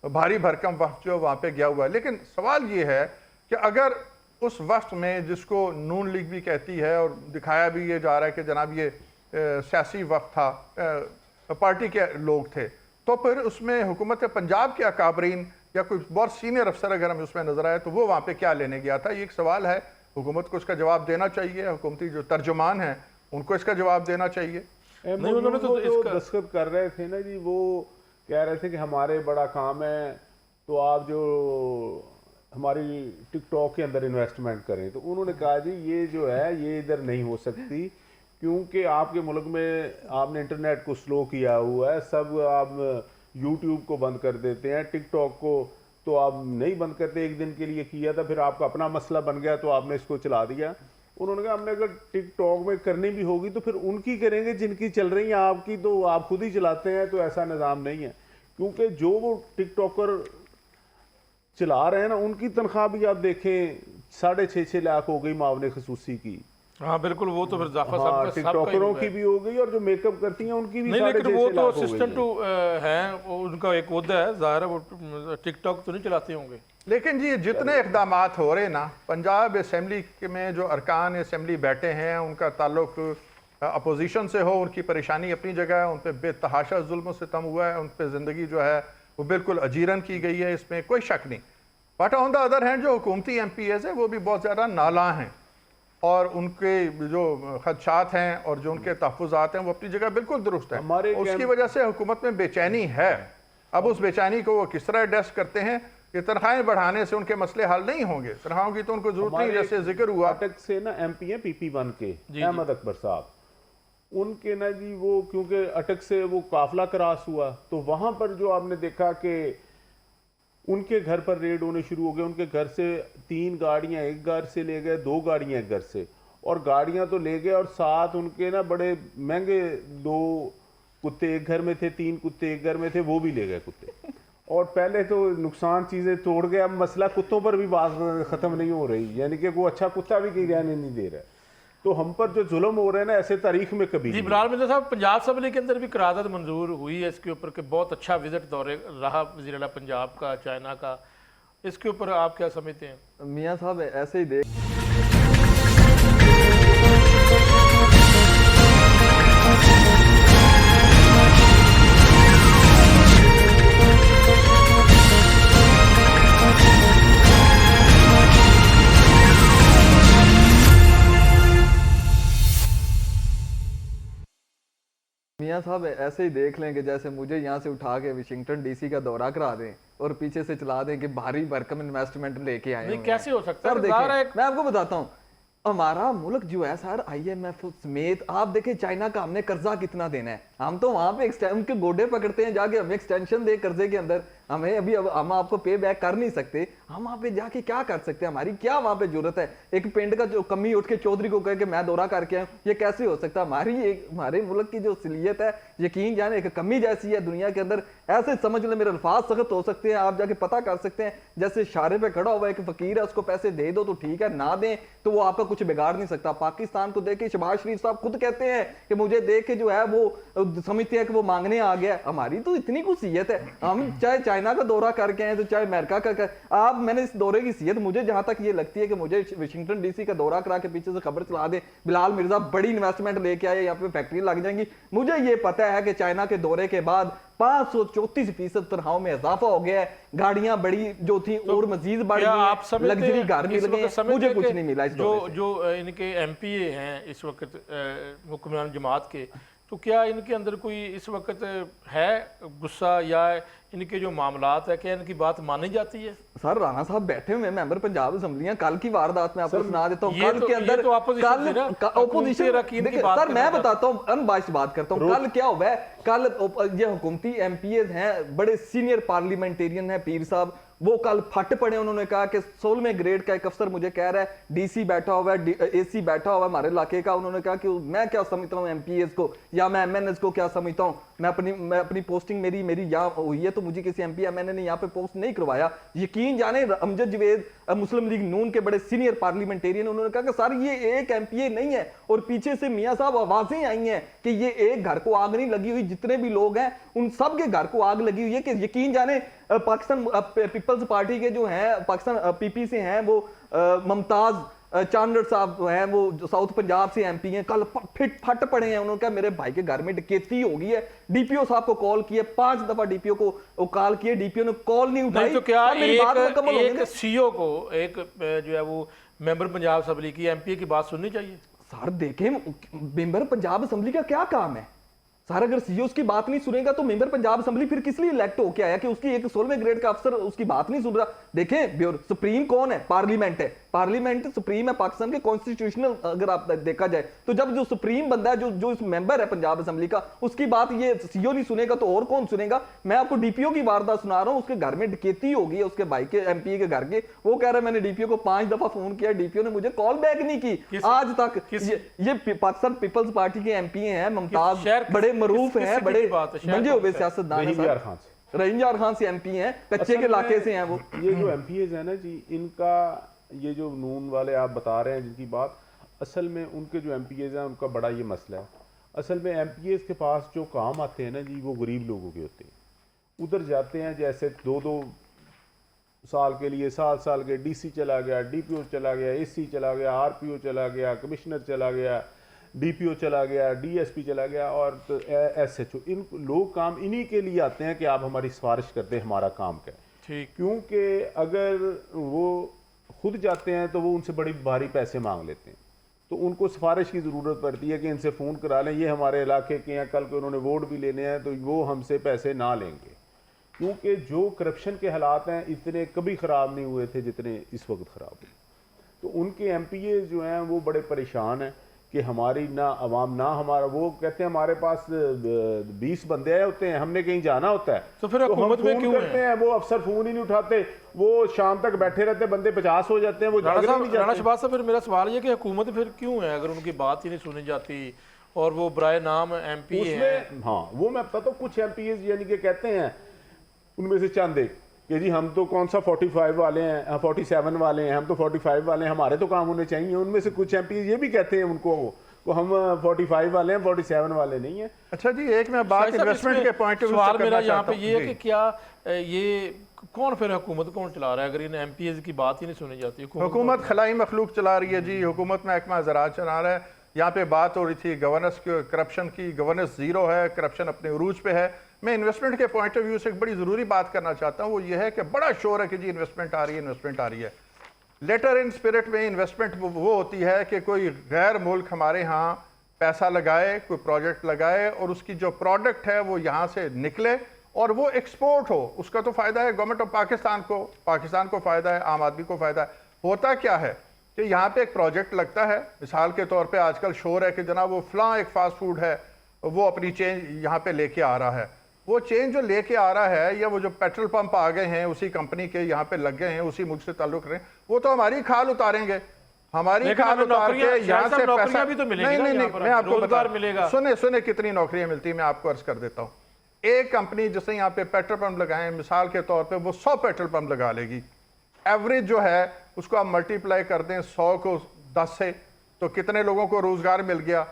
भारी भरकम वफ्द जो वहाँ पे गया हुआ है। लेकिन सवाल ये है कि अगर उस वफ्द में, जिसको नून लीग भी कहती है और दिखाया भी ये जा रहा है कि जनाब ये सियासी वफ्द था, पार्टी के लोग थे, तो फिर उसमें हुकूमत पंजाब के अकाबरीन या कोई बहुत सीनियर अफसर अगर हमें उसमें नजर आए तो वो वहाँ पे क्या लेने गया था? ये एक सवाल है, हुकूमत को इसका जवाब देना चाहिए, हुकूमती जो तर्जुमान है उनको इसका जवाब देना चाहिए। नहीं, उन्होंने तो इसका दस्तखत कर रहे थे ना जी, वो कह रहे थे कि हमारे बड़ा काम है तो आप जो हमारी टिकटॉक के अंदर इन्वेस्टमेंट करें। तो उन्होंने कहा जी ये जो है ये इधर नहीं हो सकती, क्योंकि आपके मुल्क में आपने इंटरनेट को स्लो किया हुआ है, सब आप यूट्यूब को बंद कर देते हैं, टिकटॉक को तो आप नहीं बंद करते, एक दिन के लिए किया था, फिर आपका अपना मसला बन गया तो आपने इसको चला दिया। उन्होंने कहा हमने अगर टिकटॉक में करनी भी होगी तो फिर उनकी करेंगे जिनकी चल रही है, आपकी तो आप खुद ही चलाते हैं, तो ऐसा निज़ाम नहीं है। क्योंकि जो वो टिकटॉकर चला रहे हैं ना, उनकी तनख्वाह भी आप देखें 6.5 लाख हो गई मावने खसूसी की। हाँ बिल्कुल, वो तो फिर जाफर साहब का टिकटॉकरों की भी हो गई और जो मेकअप करती हैं उनकी भी। नहीं, लेकिन वो तो असिस्टेंट हैं, उनका एक ओहदा है, ज़ाहिर है वो टिकटॉक तो नहीं चलाते होंगे। लेकिन जी जितने इकदाम हो रहे ना, पंजाब असम्बली में जो अरकान असम्बली बैठे हैं उनका ताल्लुक अपोजिशन से हो, उनकी परेशानी अपनी जगह है, उन पर बेतहाशा जुल्म सितम हुआ है, उन पर ज़िंदगी जो है वो बिल्कुल अजीरन की गई है, इसमें कोई शक नहीं। But on the other hand जो हुकूमती MPs है वो भी बहुत ज़्यादा नाला हैं, और उनके जो खदशात हैं और जो उनके तहफ़्फ़ुज़ात हैं वो अपनी जगह बिल्कुल दुरुस्त है। उसकी वजह से हुकूमत में बेचैनी है। अब उस बेचैनी को वो किस तरह एड्रेस करते हैं कि तनख्वाहें बढ़ाने से उनके मसले हल नहीं होंगे, तनख्वाहों की तो उनको जरूरत नहीं, जैसे जिक्र हुआ अटक से ना MP है PP1 के अहमद अकबर साहब, उनके ना जी वो क्योंकि अटक से वो काफिला क्रॉस हुआ तो वहां पर जो आपने देखा कि उनके घर पर रेड होने शुरू हो गए। उनके घर से 3 गाड़ियां एक घर से ले गए, 2 गाड़ियां एक घर से, और गाड़ियां तो ले गए और साथ उनके ना बड़े महंगे 2 कुत्ते एक घर में थे, 3 कुत्ते एक घर में थे, वो भी ले गए कुत्ते। और पहले तो नुकसान चीजें तोड़ गए, अब मसला कुत्तों पर भी बात खत्म नहीं हो रही, यानी कि वो अच्छा कुत्ता भी कहीं रहने नहीं दे रहा है। तो हम पर जो जुल्म हो रहे हैं ना, ऐसे तारीख में कभी जी। बिलाल मिर्जा साहब, पंजाब असम्बली के अंदर भी करारदाद मंजूर हुई है इसके ऊपर कि बहुत अच्छा विजिट दौरे रहा वज़ीर आला पंजाब का, चाइना का, इसके ऊपर आप क्या समझते हैं? मियाँ साहब ऐसे ही देख मियाँ साहब ऐसे ही देख लें कि जैसे मुझे यहाँ से उठा के वाशिंगटन डीसी का दौरा करा दें और पीछे से चला दें कि भारी भरकम इन्वेस्टमेंट लेके आए नहीं, हुए कैसे हैं। हो सकता है? सर ज़ाहिर है देखिए मैं आपको बताता हूँ, हमारा मुल्क जो है सर IMF समेत, आप देखें चाइना का हमने कर्जा कितना देना है, हम तो वहां पे उनके गोडे पकड़ते हैं जाके, हमें एक्सटेंशन दे कर्जे के अंदर, हमें अभी हम आपको पे बैक कर नहीं सकते, हम वहां पे जाके क्या कर सकते हैं, हमारी क्या वहां पे जरूरत है? एक पिंड का जो कमी उठ के चौधरी को कह के मैं दौरा करके आऊं, ये कैसे हो सकता है? हमारे मुल्क की जो असलियत है, यकीन जाने एक कमी जैसी है दुनिया के अंदर, ऐसे समझ ले मेरे अल्फाज सख्त हो सकते हैं, आप जाके पता कर सकते हैं, जैसे इशारे पे खड़ा हुआ एक फकीर है, उसको पैसे दे दो तो ठीक है, ना दें तो वो आपका कुछ बिगाड़ नहीं सकता। पाकिस्तान को देख के शहबाज शरीफ साहब खुद कहते हैं कि मुझे देख के जो है वो समझते हैं कि वो मांगने आ गया। हमारी तो इतनी कुसीयत है, हम चाहे चाइना का दौरा करके आए तो चाहे अमेरिका का आप, मैंने इस दौरे की सीयत मुझे जहां तक ये लगती है कि मुझे वाशिंगटन डीसी का दौरा करा के पीछे से खबर चला दे बिलाल मिर्जा बड़ी इन्वेस्टमेंट लेके आए, यहाँ पे फैक्ट्री लग जाएंगी। मुझे ये पता है कि चाइना के दौरे के बाद 534% तनख्वाहों में इजाफा हो गया है, गाड़ियां बड़ी जो थी और मजीद बढ़ क्या आप गई, समझते लग्जरी हैं घर मिल इस गए, वक्त समझते मुझे हैं कुछ कि नहीं मिला इस जो दौरे से। जो इनके MPA हैं इस वक्त हुक्मरान जमात के, तो क्या इनके अंदर कोई इस वक्त है गुस्सा या इनके जो मामलात है क्या इनकी बात मानी जाती है? सर राणा साहब बैठे हुए मेंबर पंजाब असम्बलियां, कल की वारदात में आपको सुना देता हूँ, ये कल तो- के ये अंदर तो opposition थी ना, ओपोजिशन हुकूमती की बात सर करना मैं चाहता बताता हूँ, अनबाइस्ड बात करता हूँ, कल क्या हुआ है, कल ये हुकूमती MPA हैं, बड़े सीनियर पार्लियामेंटेरियन है पीर साहब, वो कल फट पड़े, उन्होंने कहा कि 16वें ग्रेड का एक अफसर मुझे कह रहा है, DC बैठा हुआ है, AC बैठा हुआ है हमारे इलाके का, उन्होंने कहा कि मैं क्या समझता हूँ MPAs को या मैं MNS को क्या समझता हूँ, मैं अपनी पोस्टिंग मेरी यहाँ हुई है तो मुझे किसी MP MNA ने यहाँ पे पोस्ट नहीं करवाया। यकीन जाने अमजद जवेद मुस्लिम लीग नून के बड़े सीनियर पार्लियामेंटेरियन, उन्होंने कहा कि सर ये एक MPA नहीं है, और पीछे से मियाँ साहब आवाजें आई हैं कि ये एक घर को आग नहीं लगी हुई, जितने भी लोग हैं उन सब के घर को आग लगी हुई है। कि यकीन जाने पाकिस्तान पीपल्स पार्टी के जो हैं पाकिस्तान PP से हैं वो मुमताज चांदर साहब हैं, वो जो साउथ पंजाब से MP हैं, कल फट पड़े हैं, उन्होंने कहा मेरे भाई के घर में डकैती हो गई है, DPO साहब को कॉल किए, 5 दफा DPO को कॉल किए, DPO ने कॉल नहीं उठाई। तो क्या मेरी बात मुकम्मल होगी एक ना? CEO को एक जो है वो मेंबर पंजाब असम्बली की MPA की बात सुननी चाहिए? सर देखें मेंबर पंजाब असम्बली का क्या काम है सर, अगर CEO उसकी बात नहीं सुनेगा तो मेंबर पंजाब असम्बली फिर किस लिए इलेक्ट होके आया कि उसकी एक 16वें ग्रेड का अफसर उसकी बात नहीं सुन रहा? देखें ब्यूरो सुप्रीम कौन है? पार्लियामेंट है, पार्लियामेंट सुप्रीम है पाकिस्तान के कॉन्स्टिट्यूशनल, अगर आप देखा जाए तो जब जो सुप्रीम बंदा है जो इस मेंबर है पंजाब असम्बली का, उसकी बात ये CEO नहीं सुनेगा तो और कौन सुनेगा? मैं आपको DPO की वारदात सुना रहा हूँ, उसके घर में डकैती हो गई है, उसके भाई के MPA के घर के, वो कह रहा है मैंने DPO को 5 दफा फोन किया, DPO ने मुझे कॉल बैक नहीं की आज तक। ये पाकिस्तान पीपल्स पार्टी के MPA हैं, मुमताज बड़े मरूफ हैं, बड़े मंजे हुए सियासतदान हैं, रहीम खान से MP हैं, कच्चे के इलाके से हैं वो। ये जो MPAs है ना जी, इनका ये जो नून वाले आप बता रहे हैं जिनकी बात, असल में उनके जो MPAs हैं उनका बड़ा ये मसला है। असल में MPAs के पास जो काम आते हैं ना जी, वो गरीब लोगों के होते हैं। उधर जाते हैं जैसे 2-2 साल के लिए, 7 साल के, DC चला गया, DPO चला गया, AC चला गया, RPO चला गया, कमिश्नर चला गया, DPO चला गया, DSP चला गया और तो SHO, इन लोग काम इन्हीं के लिए आते हैं कि आप हमारी सिफारिश करते हैं, हमारा काम क्या है। ठीक, क्योंकि अगर वो खुद जाते हैं तो वो उनसे बड़ी भारी पैसे मांग लेते हैं, तो उनको सिफारिश की ज़रूरत पड़ती है कि इनसे फ़ोन करा लें, ये हमारे इलाके के हैं, कल को उन्होंने वोट भी लेने हैं तो वो हमसे पैसे ना लेंगे। क्योंकि जो करप्शन के हालात हैं इतने कभी ख़राब नहीं हुए थे जितने इस वक्त ख़राब हुए। तो उनके MPA जो हैं वो बड़े परेशान हैं कि हमारी ना अवाम ना हमारा, वो कहते हैं हमारे पास 20 बंदे आए होते हैं, हमने कहीं जाना होता है तो फिर हम हुकूमत में फोन क्यों करते हैं, वो अफसर फोन ही नहीं उठाते, वो शाम तक बैठे रहते, बंदे 50 हो जाते हैं, वो जागने नहीं राणा जाते। शहबाज साहब, फिर मेरा सवाल ये कि हुकूमत फिर क्यों है अगर उनकी बात ही नहीं सुनी जाती और वो बराए नाम MP हैं? उसमें हाँ, वो मैं बताता हूँ, कुछ MPAs यानी कि कहते हैं उनमें से चंद एक कि जी हम तो कौन सा 45 वाले हैं, 47 वाले हैं, हम तो 45 वाले हैं, हमारे तो काम होने चाहिए। उनमें से कुछ MPAs ये भी कहते हैं उनको को हम 45 वाले हैं, 47 वाले नहीं है। अच्छा जी, एक मैं बात इन्वेस्टमेंट के पॉइंट ऑफ व्यू सवाल मेरा यहाँ पे ये है कि क्या ये कौन फिर हुकूमत कौन चला रहा है अगर इन MPAs की बात ही नहीं सुनी जाती? हुकूमत खलाई मखलूक चला रही है जी, हुकूमत महकमा ज़राअत चला रहा है। यहाँ पे बात हो रही थी गवर्नेंस की, करप्शन की, गवर्नेंस जीरो है, करप्शन अपने उरूज पे है। मैं इन्वेस्टमेंट के पॉइंट ऑफ व्यू से एक बड़ी ज़रूरी बात करना चाहता हूँ, वो ये है कि बड़ा शोर है कि जी इन्वेस्टमेंट आ रही है, इन्वेस्टमेंट आ रही है। लेटर इन स्पिरिट में इन्वेस्टमेंट वो होती है कि कोई गैर मुल्क हमारे यहाँ पैसा लगाए, कोई प्रोजेक्ट लगाए और उसकी जो प्रोडक्ट है वो यहाँ से निकले और वो एक्सपोर्ट हो, उसका तो फ़ायदा है गवर्नमेंट ऑफ पाकिस्तान को फ़ायदा है, आम आदमी को फ़ायदा है। होता क्या है कि यहाँ पे एक प्रोजेक्ट लगता है, मिसाल के तौर पे आजकल शोर है कि जनाब वो फलां एक फास्ट फूड है, वो अपनी चेंज यहाँ पे लेके आ रहा है। वो चेंज जो लेके आ रहा है या वो जो पेट्रोल पंप आ गए हैं उसी कंपनी के यहाँ पे लग गए हैं, उसी मुल्क से ताल्लुक रहे, वो तो हमारी खाल उतारेंगे, हमारी खाल उतार के यहाँ से पैसा भी तो मिलेगी। नहीं, मैं आपको रोजगार मिलेगा। सुने कितनी नौकरियां मिलती है, मैं आपको अर्ज कर देता हूँ। एक कंपनी जिसने यहाँ पे पेट्रोल पंप लगाए, मिसाल के तौर पे वो 100 पेट्रोल पंप लगा लेगी, एवरेज जो है उसको आप मल्टीप्लाई कर दें 100 को 10 से, तो कितने लोगों को रोजगार मिल गया।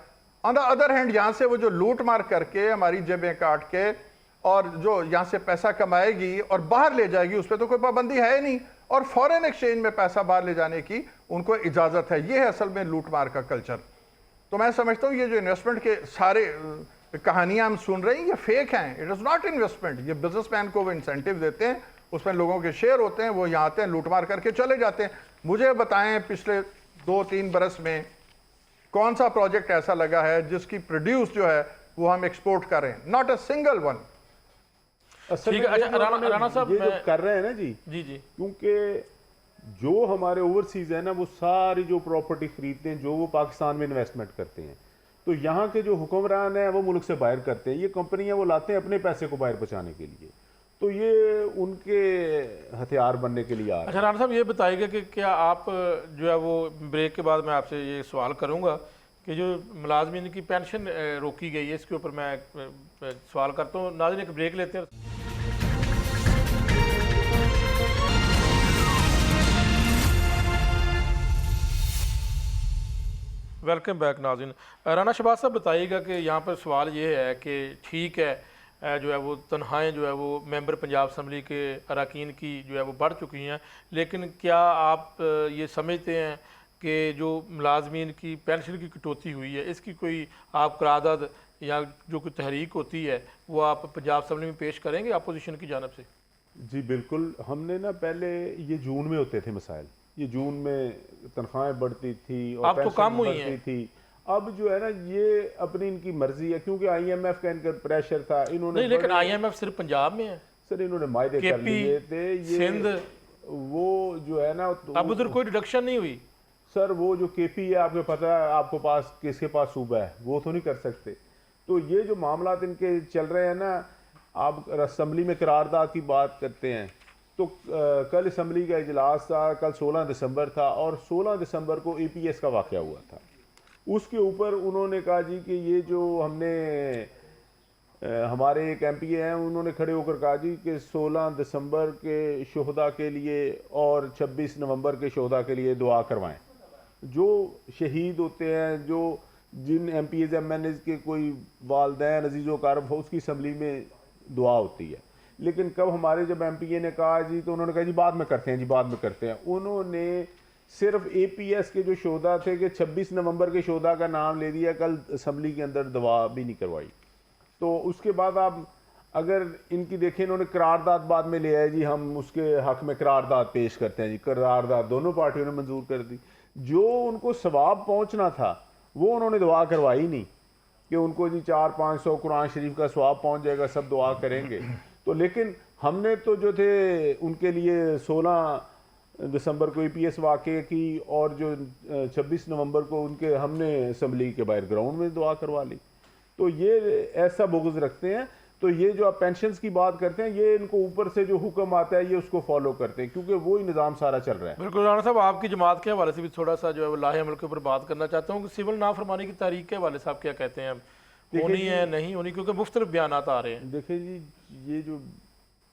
ऑन द अदर हैंड यहाँ से वो जो लूट मार करके हमारी जेबें काट के और जो यहाँ से पैसा कमाएगी और बाहर ले जाएगी, उस पर तो कोई पाबंदी है ही नहीं, और फॉरेन एक्सचेंज में पैसा बाहर ले जाने की उनको इजाजत है। ये है असल में लूट मार का कल्चर। तो मैं समझता हूँ ये जो इन्वेस्टमेंट के सारे कहानियां हम सुन रहे हैं ये फेक हैं, इट इज नॉट इन्वेस्टमेंट। ये बिजनेसमैन को वो इंसेंटिव देते हैं, उसमें लोगों के शेयर होते हैं, वो यहाँ आते हैं लूट मार करके चले जाते हैं। मुझे बताएं पिछले 2-3 बरस में कौन सा प्रोजेक्ट ऐसा लगा है जिसकी प्रोड्यूस जो है वो हम एक्सपोर्ट कर रहे हैं? Not a single one. असल में अच्छा, राणा साहब, ये जो कर रहे हैं ना जी, क्योंकि जो हमारे ओवरसीज है ना वो सारी जो प्रॉपर्टी खरीदते हैं, जो वो पाकिस्तान में इन्वेस्टमेंट करते हैं, तो यहाँ के जो हुक्मरान है वो मुल्क से बाहर करते हैं। ये कंपनियां वो लाते हैं अपने पैसे को बाहर बचाने के लिए, तो ये उनके हथियार बनने के लिए आ रहे हैं। अच्छा राणा साहब, ये बताइएगा कि क्या आप जो है वो ब्रेक के बाद मैं आपसे ये सवाल करूंगा कि जो मुलाजमीन की पेंशन रोकी गई है, इसके ऊपर मैं सवाल करता हूँ। नाज़रीन, एक ब्रेक लेते हैं। वेलकम बैक नाज़रीन। राना शहबाज साहब, बताइएगा कि यहाँ पर सवाल ये है कि ठीक है जो है वो तनख्वाहें जो है वो मेंबर पंजाब असम्बली के अरकान की जो है वो बढ़ चुकी हैं, लेकिन क्या आप ये समझते हैं कि जो मुलाजमीन की पेंशन की कटौती हुई है इसकी कोई आप करारदाद या जो कोई तहरीक होती है वो आप पंजाब असम्बली में पेश करेंगे अपोजिशन की जानब से? जी बिल्कुल। हमने ना पहले ये जून में होते थे मसाइल, ये जून में तनख्वाहें बढ़ती थी और अब तो कम हुई हैं थी। अब जो है ना ये अपनी इनकी मर्जी है, क्योंकि IMF का इनका प्रेशर था। इन्होंने नहीं, लेकिन IMF सिर्फ पंजाब में है सर, इन्होंने मायदे कर लिए थे, ये सिंध वो जो है ना तो अब उधर कोई डिडक्शन नहीं हुई। सर वो जो KP है, आपको पता है आपको पास किसके पास सूबा है, वो तो नहीं कर सकते। तो ये जो मामला इनके चल रहे हैं ना, आप असम्बली में करारदाद की बात करते हैं तो कल असम्बली का इजलास था, कल 16 दिसंबर था और 16 दिसंबर को EPS का वाक़या हुआ था। उसके ऊपर उन्होंने कहा जी कि ये जो हमने हमारे एक MPA हैं उन्होंने खड़े होकर कहा जी कि 16 दिसंबर के शोहदा के लिए और 26 नवंबर के शोहदा के लिए दुआ करवाएं। जो शहीद होते हैं, जो जिन MPAs MNAs के कोई वालदैन अजीज़ो कारब हो, उसकी असम्बली में दुआ होती है। लेकिन कब हमारे जब MPA ने कहा जी, तो उन्होंने कहा जी बाद में करते हैं, जी बाद में करते हैं। उन्होंने सिर्फ APS के जो शोधा थे कि 26 नवंबर के शोधा का नाम ले दिया, कल असम्बली के अंदर दुआ भी नहीं करवाई। तो उसके बाद आप अगर इनकी देखें, इन्होंने करारदाद बाद में ले आए जी, हम उसके हक में करारदाद पेश करते हैं जी। करारदाद दोनों पार्टियों ने मंजूर कर दी। जो उनको सवाब पहुंचना था वो उन्होंने दुआ करवाई नहीं कि उनको जी 400-500 कुरान शरीफ का सवाब पहुंच जाएगा, सब दुआ करेंगे। तो लेकिन हमने तो जो थे उनके लिए 16 दिसंबर को EPS वाक़े की और जो 26 नवंबर को उनके हमने असम्बली के बाहर ग्राउंड में दुआ करवा ली। तो ये ऐसा बुग़्ज़ रखते हैं। तो ये जो आप पेंशन्स की बात करते हैं, ये इनको ऊपर से जो हुक्म आता है ये उसको फॉलो करते हैं, क्योंकि वही निज़ाम सारा चल रहा है। बिल्कुल राणा साहब, आपकी जमात के हवाले से भी थोड़ा सा जो है वो लाहे अमल के ऊपर बात करना चाहता हूँ कि सिविल नाफरमानी की तारीख के हवाले से आप क्या कहते हैं, होनी है नहीं होनी, क्योंकि मुख्तलिफ बयान आ रहे हैं। देखिए जी, ये जो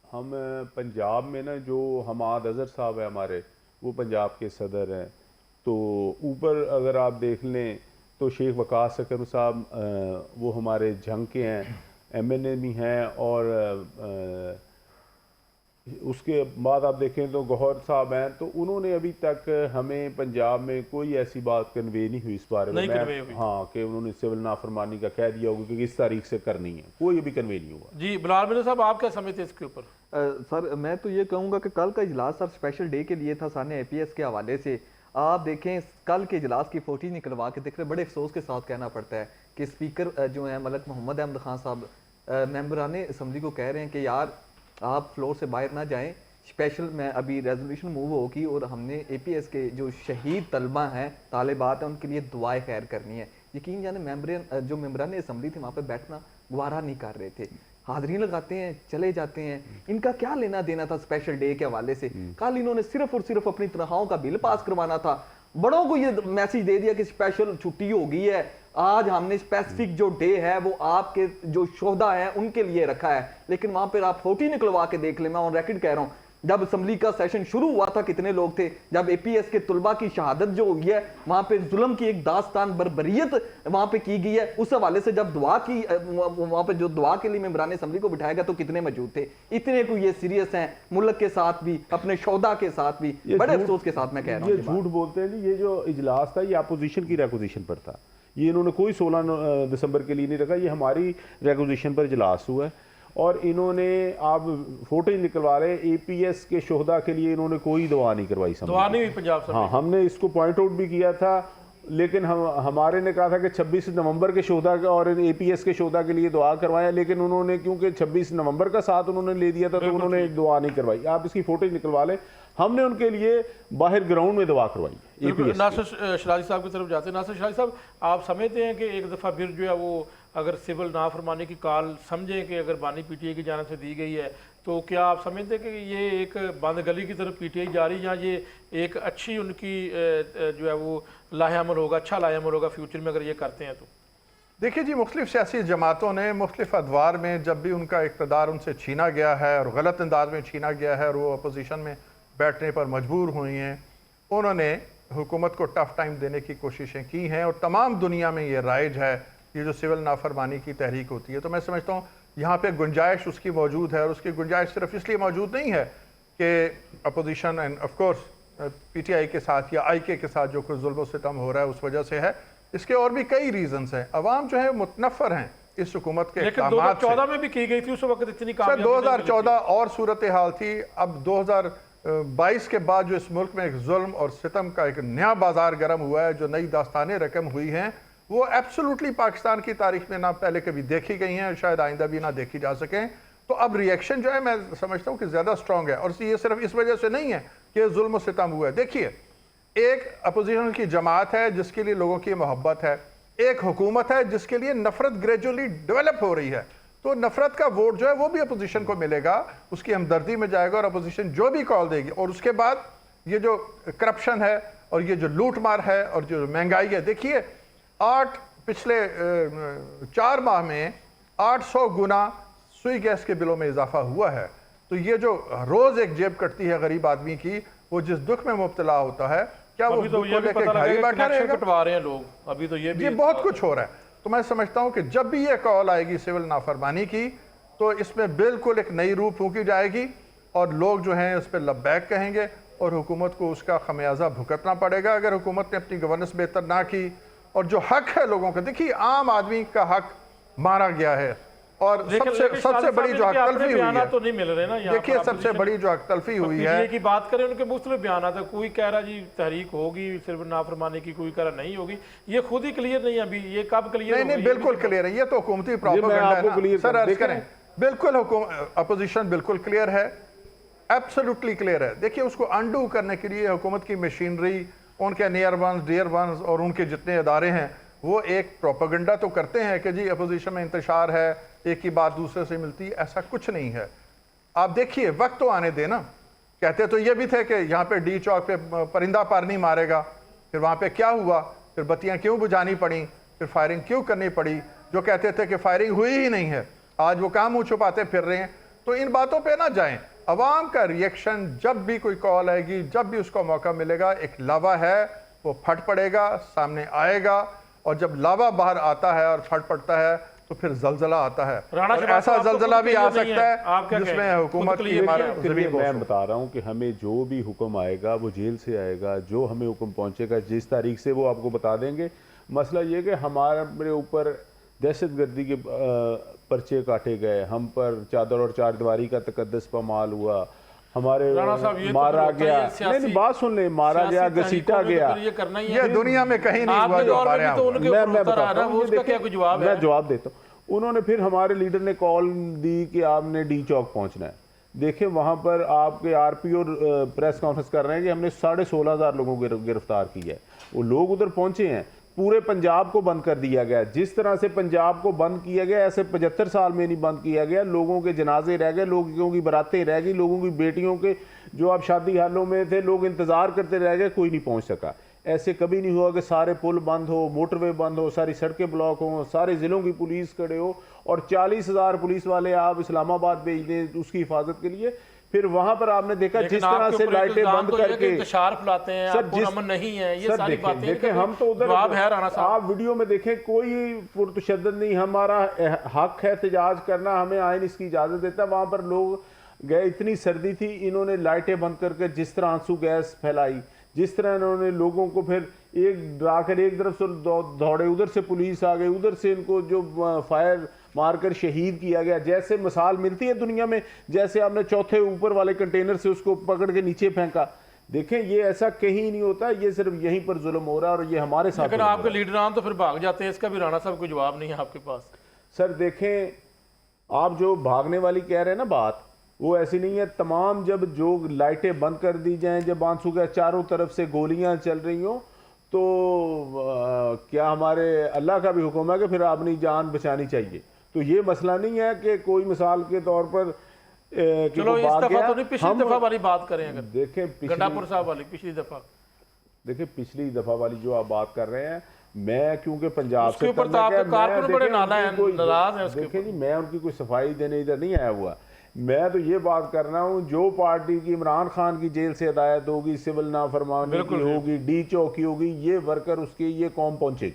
हम पंजाब में ना, जो हमाद अजहर साहब है हमारे, वो पंजाब के सदर हैं। तो ऊपर अगर आप देख लें तो शेख वकास सकरम साहब वो हमारे जंग के हैं, MNA भी हैं। और उसके बाद आप देखें तो गौहर साहब हैं। तो उन्होंने अभी तक हमें पंजाब में कोई ऐसी बात कन्वे नहीं हुई इस बारे में। हाँ, कि उन्होंने सिविल नाफरमानी का कह दिया होगा कि इस तारीख से करनी है, कोई अभी कन्वे नहीं हुआ। जी बिलाल मिर्ज़ा साहब, आप क्या समझते हैं इसके ऊपर? सर मैं तो ये कहूँगा कि कल का इजलास सर स्पेशल डे के लिए था सामने APS के हवाले से। आप देखें कल के इजलास की फ़ोटो निकलवा के देख रहे, बड़े अफसोस के साथ कहना पड़ता है कि स्पीकर जो है मलक मोहम्मद अहमद खान साहब मेंबरान असम्बली को कह रहे हैं कि यार आप फ्लोर से बाहर ना जाएं, स्पेशल में अभी रेजोल्यूशन मूव होगी और हमने APS के जो शहीद तलबा हैं, तालिबात हैं, उनके लिए दुआएं खैर करनी है। यकीन जाने मेंबरान असम्बली थे वहाँ पे बैठना गवारा नहीं कर रहे थे, हाजिरी लगाते हैं चले जाते हैं। इनका क्या लेना देना था स्पेशल डे के हवाले से? कल इन्होंने सिर्फ और सिर्फ अपनी तनख्वाहों का बिल पास करवाना था। बड़ों को ये मैसेज दे दिया कि स्पेशल छुट्टी हो गई है, आज हमने स्पेसिफिक जो डे है वो आपके जो शोहदा है उनके लिए रखा है। लेकिन वहां पर आप फोटो निकलवा के देख ले, मैं ऑन रिकॉर्ड कह रहा हूं, जब असम्बली का सेशन शुरू हुआ था कितने लोग थे, जब APS के तुलबा की शहादत जो हुई है वहां पे जुल्म की एक दास्तान बर्बरियत वहां पे की गई है, उस हवाले से जब दुआ की वहां पे जो दुआ के लिए मेंबरान असम्बली को बिठाया गया तो कितने मौजूद थे? इतने को ये सीरियस हैं मुल्क के साथ भी, अपने शोहदा के साथ भी। बड़े अफसोस के साथ मैं कह रहा हूँ, ये झूठ बोलते हैं जी। ये जो इजलास था ये अपोजिशन की रेक्विजिशन पर था, ये इन्होंने कोई 16 दिसंबर के लिए नहीं रखा, ये हमारी रेक्विजिशन पर इजलास हुआ है। और इन्होंने आप फोटो ही निकलवा रहे, APS के शोहदा के लिए इन्होंने कोई दुआ नहीं करवाई, दुआ नहीं हुई पंजाब से। हाँ, हमने इसको पॉइंट आउट भी किया था, लेकिन हमारे ने कहा था कि 26 नवंबर के शोहदा और APS के शोहदा के लिए दुआ करवाया, लेकिन उन्होंने क्योंकि 26 नवंबर का साथ उन्होंने ले दिया था तो उन्होंने दुआ नहीं करवाई। आप इसकी फोटो ही निकलवा लें, हमने उनके लिए बाहर ग्राउंड में दुआ करवाई। नासिर शराजी साहब की तरफ जाते हैं। नासिर शराजी साहब, आप समझते हैं कि एक दफ़ा फिर जो है वो अगर सिविल नाफरमानी की कॉल समझें कि अगर बानी PTI की जानिब से दी गई है, तो क्या आप समझते हैं कि ये एक बंद गली की तरफ PTI जा रही है, या ये एक अच्छी उनकी जो है वो लाहेअमल होगा, अच्छा लाहेअमल होगा फ्यूचर में अगर ये करते हैं तो? देखिए जी, मुख्तलिफ सियासी जमातों ने मुख्तलिफ अदवार में जब भी उनका इक़्तिदार उनसे छीना गया है और गलत अंदाज में छीना गया है और वो अपोजिशन में बैठने पर मजबूर हुई हैं, उन्होंने हुकूमत को टफ टाइम देने की कोशिशें की हैं। और तमाम दुनिया में ये राइज है, ये जो सिविल नाफरमानी की तहरीक होती है, तो मैं समझता हूँ यहाँ पे गुंजाइश उसकी मौजूद है। और उसकी गुंजाइश सिर्फ इसलिए मौजूद नहीं है कि opposition end of course PTI के साथ या IK के साथ जो कुछ जुल्म सितम हो रहा है उस वजह से है, इसके और भी कई रीजंस हैं। अवाम जो है मुतनफ़र हैं इस हुकूमत के लेकिन 2014 में भी की गई थी, उस वक्त इतनी कामयाबी 2014 और सूरत हाल थी। अब 2022 के बाद जो इस मुल्क में एक जुल्म और सितम का एक नया बाजार गर्म हुआ है, जो नई दास्तानें रकम हुई हैं, वो एब्सोल्युटली पाकिस्तान की तारीख में ना पहले कभी देखी गई हैं, शायद आइंदा भी ना देखी जा सकें। तो अब रिएक्शन जो है मैं समझता हूँ कि ज़्यादा स्ट्रॉन्ग है। और ये सिर्फ इस वजह से नहीं है कि जुल्म और सितम हुआ है। देखिए, एक अपोजिशन की जमात है जिसके लिए लोगों की मोहब्बत है, एक हुकूमत है जिसके लिए नफरत ग्रेजुअली डेवलप हो रही है। तो नफरत का वोट जो है वो भी अपोजिशन को मिलेगा, उसकी हमदर्दी में जाएगा और अपोजिशन जो भी कॉल देगी। और उसके बाद ये जो करप्शन है और ये जो लूट मार है और जो महंगाई है, देखिए पिछले 4 माह में 800 गुना सुई गैस के बिलों में इजाफा हुआ है। तो ये जो रोज एक जेब कटती है गरीब आदमी की, वो जिस दुख में मुब्तला होता है, क्या वो दुख को लेकर घर ही बैठा रहेगा? कटवा रहे हैं लोग, अभी तो ये भी बहुत कुछ हो रहा है। तो मैं समझता हूं कि जब भी ये कॉल आएगी सिविल नाफरमानी की, तो इसमें बिल्कुल एक नई रूह फूंकी जाएगी और लोग जो हैं उस पर लब्बैक कहेंगे और हुकूमत को उसका खमियाजा भुगतना पड़ेगा अगर हुकूमत ने अपनी गवर्नेंस बेहतर ना की। और जो हक है लोगों का, देखिए आम आदमी का हक मारा गया है और सबसे बड़ी जो हक तलफी हुई है, तो नहीं मिल रहे ना। देखिए सबसे बड़ी जो हक तलफी हुई है की बात करें, उनके मुख्तलिफ बयान है, कोई कह रहा जी तहरीक होगी सिर्फ नाफरमानी की, कोई कह रहा नहीं होगी। ये खुद ही क्लियर नहीं है अभी, ये कब क्लियर? नहीं, बिल्कुल क्लियर है, ये तो हुकूमती प्रोपेगेंडा है सर, अर्ज करें। बिल्कुल अपोजिशन बिल्कुल क्लियर है, एब्सोल्युटली क्लियर है। देखिए उसको अनडू करने के लिए हुकूमत की मशीनरी, उनके नियर वंस, डियर वंस और उनके जितने इदारे हैं, वो एक प्रोपेगेंडा तो करते हैं कि जी अपोजिशन में इंतशार है, एक ही बात दूसरे से मिलती है। ऐसा कुछ नहीं है। आप देखिए वक्त तो आने देना। कहते तो ये भी थे कि यहाँ पे डी चौक पे परिंदा पर नहीं मारेगा, फिर वहाँ पे क्या हुआ, फिर बत्तियाँ क्यों बुझानी पड़ी, फिर फायरिंग क्यों करनी पड़ी? जो कहते थे कि फायरिंग हुई ही नहीं है, आज वो काम मुँह छुपाते फिर रहे हैं। तो इन बातों पर ना जाएं। अवाम का रिएक्शन जब भी कोई कॉल आएगी, जब भी उसको मौका मिलेगा, एक लावा है वो फट पड़ेगा, सामने आएगा। और जब लावा बाहर आता है और फट पड़ता है तो फिर जलजला आता है। और ऐसा जलजला भी आ सकता है जिसमें हुकूमत की मैं बता रहा हूं कि हमें जो भी हुक्म आएगा वो जेल से आएगा, जो हमें हुक्म पहुंचेगा जिस तारीख से वो आपको बता देंगे। मसला ये कि हमारे ऊपर दहशतगर्दी के पर्चे काटे गए, हम पर चादर और चारदीवारी का तकद्दस पामाल हुआ, हमारे राणा साहब, ये तो मारा फिर होता गया, ही है सियासी- नहीं बात सुन ले, मारा गया, सियासी घसीटा तहरीकों में तो गया। फिर ये करना ही ये है। दुनिया में कहीं नहीं हुआ आपके जो दौर में हमारे भी यहाँ तो हुआ। उनके ऊपर होता रहा बताता ना, हूँ, वो ये उसका देखें, क्या कोई जवाब है? मैं जवाब देता हूँ। उन्होंने फिर हमारे लीडर ने कॉल दी कि आपने डी चौक पहुंचना है। देखें वहां पर आपके आरपीओ प्रेस कॉन्फ्रेंस कर रहे हैं कि हमने 16,500 लोगों को गिरफ्तार किया है। वो लोग उधर पहुंचे हैं, पूरे पंजाब को बंद कर दिया गया। जिस तरह से पंजाब को बंद किया गया ऐसे 75 साल में नहीं बंद किया गया। लोगों के जनाजे रह गए, लोगों की बारातें रह गई, लोगों की बेटियों के जो आप शादी हालों में थे लोग इंतजार करते रह गए, कोई नहीं पहुंच सका। ऐसे कभी नहीं हुआ कि सारे पुल बंद हो, मोटरवे बंद हो, सारी सड़कें ब्लॉक हो, सारे जिलों की पुलिस खड़े हो और 40,000 पुलिस वाले आप इस्लामाबाद भेज दें उसकी हिफाजत के लिए। फिर वहां पर आपने देखा जिस तरह से लाइटें बंद करके इंतशार फैलाते हैं, आपको अमन नहीं है, ये सारी बातें देखें हम तो उधर जवाब है राणा साहब। आप वीडियो में देखें कोई पुरतशद्दद नहीं, हमारा हक है एहतजाज करना, हमें आइन इसकी इजाजत देता है। वहां पर लोग गए, इतनी सर्दी थी, इन्होंने लाइटें बंद करके जिस तरह आंसू गैस फैलाई, जिस तरह इन्होंने लोगों को फिर एक डराकर एक तरफ से दौड़े, उधर से पुलिस आ गई, उधर से इनको जो फायर मारकर शहीद किया गया। जैसे मिसाल मिलती है दुनिया में, जैसे आपने चौथे ऊपर वाले कंटेनर से उसको पकड़ के नीचे फेंका। देखें ये ऐसा कहीं नहीं होता, ये सिर्फ यहीं पर जुल्म हो रहा है और ये हमारे साथ। लेकिन आपके लीडरान तो फिर भाग जाते हैं, इसका भी राणा साहब कोई जवाब नहीं है आपके पास। सर देखें, आप जो भागने वाली कह रहे हैं ना बात, वो ऐसी नहीं है। तमाम जब जो लाइटें बंद कर दी जाएं, जब आंसू के चारों तरफ से गोलियां चल रही हों, तो क्या हमारे अल्लाह का भी हुक्म है कि फिर अपनी जान बचानी चाहिए। तो ये मसला नहीं है कि कोई मिसाल के तौर पर चलो इस दफा तो नहीं, पिछली दफा वाली बात करें अगर, देखें गंडापुर साहब वाली पिछली दफा, देखिए पिछली दफा वाली जो आप बात कर रहे हैं, मैं क्योंकि पंजाब उसके से ऊपर तो आपके कारकुन बड़े नाराज हैं उसके देखें जी, मैं उनकी कोई सफाई देने इधर नहीं आया हुआ। मैं तो ये बात कर रहा हूँ जो पार्टी की इमरान खान की जेल से हिदायत होगी, सिविल नाफरमानी की होगी, डी चौकी होगी, ये वर्कर उसके ये कौम पहुंचेगी।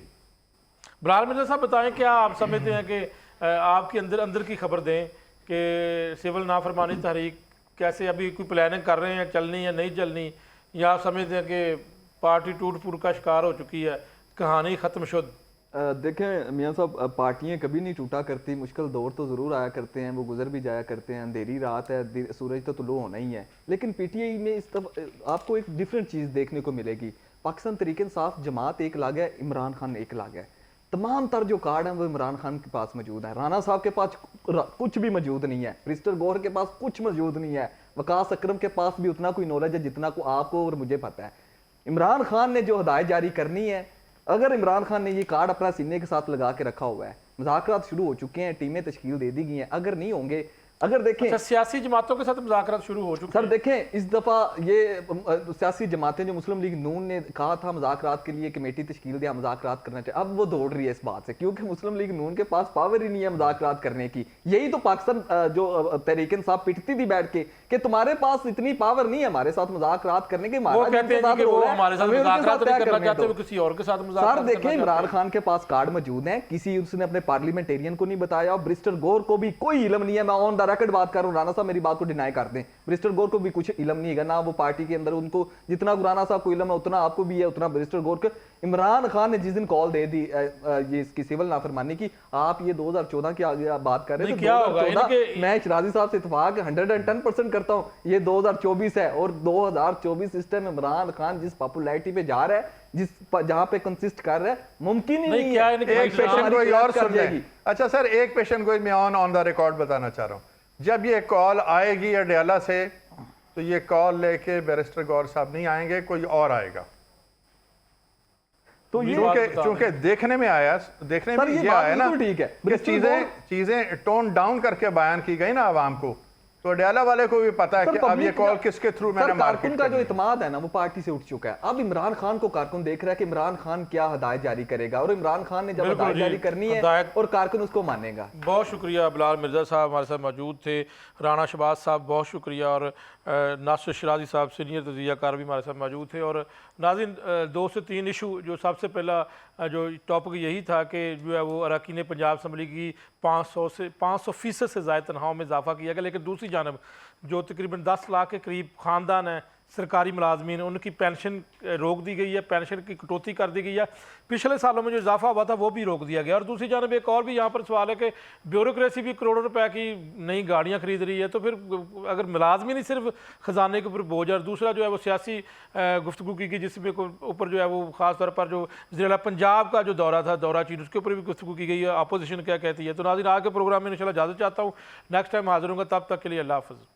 बिलाल मिर्जा साहब बताएं, क्या आप समझते हैं कि आपके अंदर की खबर दें कि सिविल नाफरमानी तहरीक कैसे अभी कोई प्लानिंग कर रहे हैं, चलनी या नहीं चलनी, या आप समझते हैं कि पार्टी टूट फूट का शिकार हो चुकी है, कहानी ख़त्म शुद्ध? देखें मियां साहब, पार्टियां कभी नहीं टूटा करती, मुश्किल दौर तो ज़रूर आया करते हैं, वो गुजर भी जाया करते हैं, अंधेरी रात है, सूरज तो तुलू होना ही है। लेकिन पीटीआई में इस तरफ आपको एक डिफरेंट चीज़ देखने को मिलेगी। पाकिस्तान तहरीक इंसाफ जमात एक लाग है, इमरान खान एक लाग है। तमाम तर जो कार्ड हैं वो इमरान खान के पास मौजूद है। राणा साहब के पास कुछ भी मौजूद नहीं है, मिस्टर गौर के पास कुछ मौजूद नहीं है, वकास अकरम के पास भी उतना कोई नॉलेज है जितना को आपको और मुझे पता है। इमरान खान ने जो हदायत जारी करनी है, अगर इमरान खान ने ये कार्ड अपना सीने के साथ लगा के रखा हुआ है, मुज़ाकरात शुरू हो चुके हैं, टीमें तश्कील दे दी गई हैं, अगर नहीं होंगे, अगर देखें अच्छा, सियासी जमातों के साथ मुज़ाकरात शुरू हो चुके सर हैं। देखें इस दफ़ा ये सियासी जमातें जो मुस्लिम लीग नून ने कहा था मुज़ाकरात के लिए कमेटी तश्कील दिया, मुज़ाकरात करना चाहिए, अब वो दौड़ रही है इस बात से, क्योंकि मुस्लिम लीग नून के पास पावर ही नहीं है मुज़ाकरात करने की। यही तो पाकिस्तान जो तहरीक इंसाफ पिटती थी बैठ के कि तुम्हारे पास इतनी पावर नहीं है हमारे साथ मुज़ाकरात करने की। वो कहते हैं कि वो हमारे साथ मुज़ाकरात नहीं करना चाहते, वो किसी और के साथ सर मुज़ाकरात देखें, करना इमरान खान के पास कार्ड मौजूद हैं, किसी उसने अपने पार्लियामेंटेरियन को नहीं बताया, और ब्रिस्टर गौर को भी कोई इल्म नहीं है। मैं ऑन द रिकॉर्ड बात कर रहा हूँ, राणा साहब मेरी बात को डिनाई कर दें, ब्रिस्टर गौर को भी कुछ इल्म नहीं है ना, वो पार्टी के अंदर उनको जितना राणा साहब को इल्म है उतना आपको भी है, उतना ब्रिस्टर गौर को। इमरान खान ने जिस दिन कॉल दे दी ये इसकी सिविल नाफरमानी की, आप ये 2014 की आगे आप बात कर रहे हैं, क्या होगा मैं शराजी साहब से इत्तेफाक 110% करता हूँ, ये 2024 है और 2024 सिस्टम इमरान खान जिस पॉपुलैरिटी पे जा रहा है, जिस जहां पे कंसिस्ट कर रहा है, मुमकिन ही नहीं है। एक पेशेंट कोई और सुन जाएगी। अच्छा सर, एक पेशेंट को मैं ऑन द रिकॉर्ड बताना चाह रहा हूँ, जब ये कॉल आएगी अडयाला से, तो ये कॉल लेके बैरिस्टर गौर साहब नहीं आएंगे, कोई और आएगा। तो चूंकि देखने में आया, देखने में ये आया ना ठीक है कि चीजें टोन डाउन करके बयान की गई ना आवाम को, तो अडयाला वाले को भी पता है कि अब ये कॉल किसके थ्रू मैंने कारकुन का जो इत्मीनान है ना वो पार्टी से उठ चुका है। अब इमरान खान को कारकुन देख रहा है कि इमरान खान क्या हदायत जारी करेगा, और इमरान खान ने जब हदायत जारी करनी है और कारकुन उसको मानेगा। बहुत शुक्रिया बिलाल मिर्जा साहब हमारे साथ मौजूद थे, राणा शहबाज साहब बहुत शुक्रिया, और नासिर शराजी साहब सीनियर तजियाकार भी हमारे साथ मौजूद थे। और नाज़रीन, 2 से 3 इशू, जो सबसे पहला जो टॉपिक यही था कि जो है वो अरकान पंजाब असम्बली की 500% से ज़्यादा तनख्वाहों में इजाफा किया गया, लेकिन दूसरी जानब जो तकरीबन 10 लाख के करीब ख़ानदान हैं सरकारी मुलाजमीन उनकी पेंशन रोक दी गई है, पेंशन की कटौती कर दी गई है। पिछले सालों में जो इजाफा हुआ था वो भी रोक दिया गया। और दूसरी जानब एक और भी यहाँ पर सवाल है कि ब्यूरोक्रेसी भी करोड़ों रुपए की नई गाड़ियाँ खरीद रही है, तो फिर अगर मुलाजमीन ही सिर्फ ख़जाने के ऊपर बोझ है और दूसरा जो है वो सियासी गुफ्तगू की जिसमें ऊपर जो है वो ख़ास तौर पर जो ज़िला पंजाब का जो दौरा था, दौरा चीन, उसके ऊपर भी गुफ्तगू की गई है, अपोजिशन क्या कहती है। तो नाज़रीन, आगे प्रोग्राम में इंशाल्लाह इजाज़त चाहता हूँ, नेक्स्ट टाइम हाजिर होंगे, तब तक के लिए अल्लाह हाफ़िज़।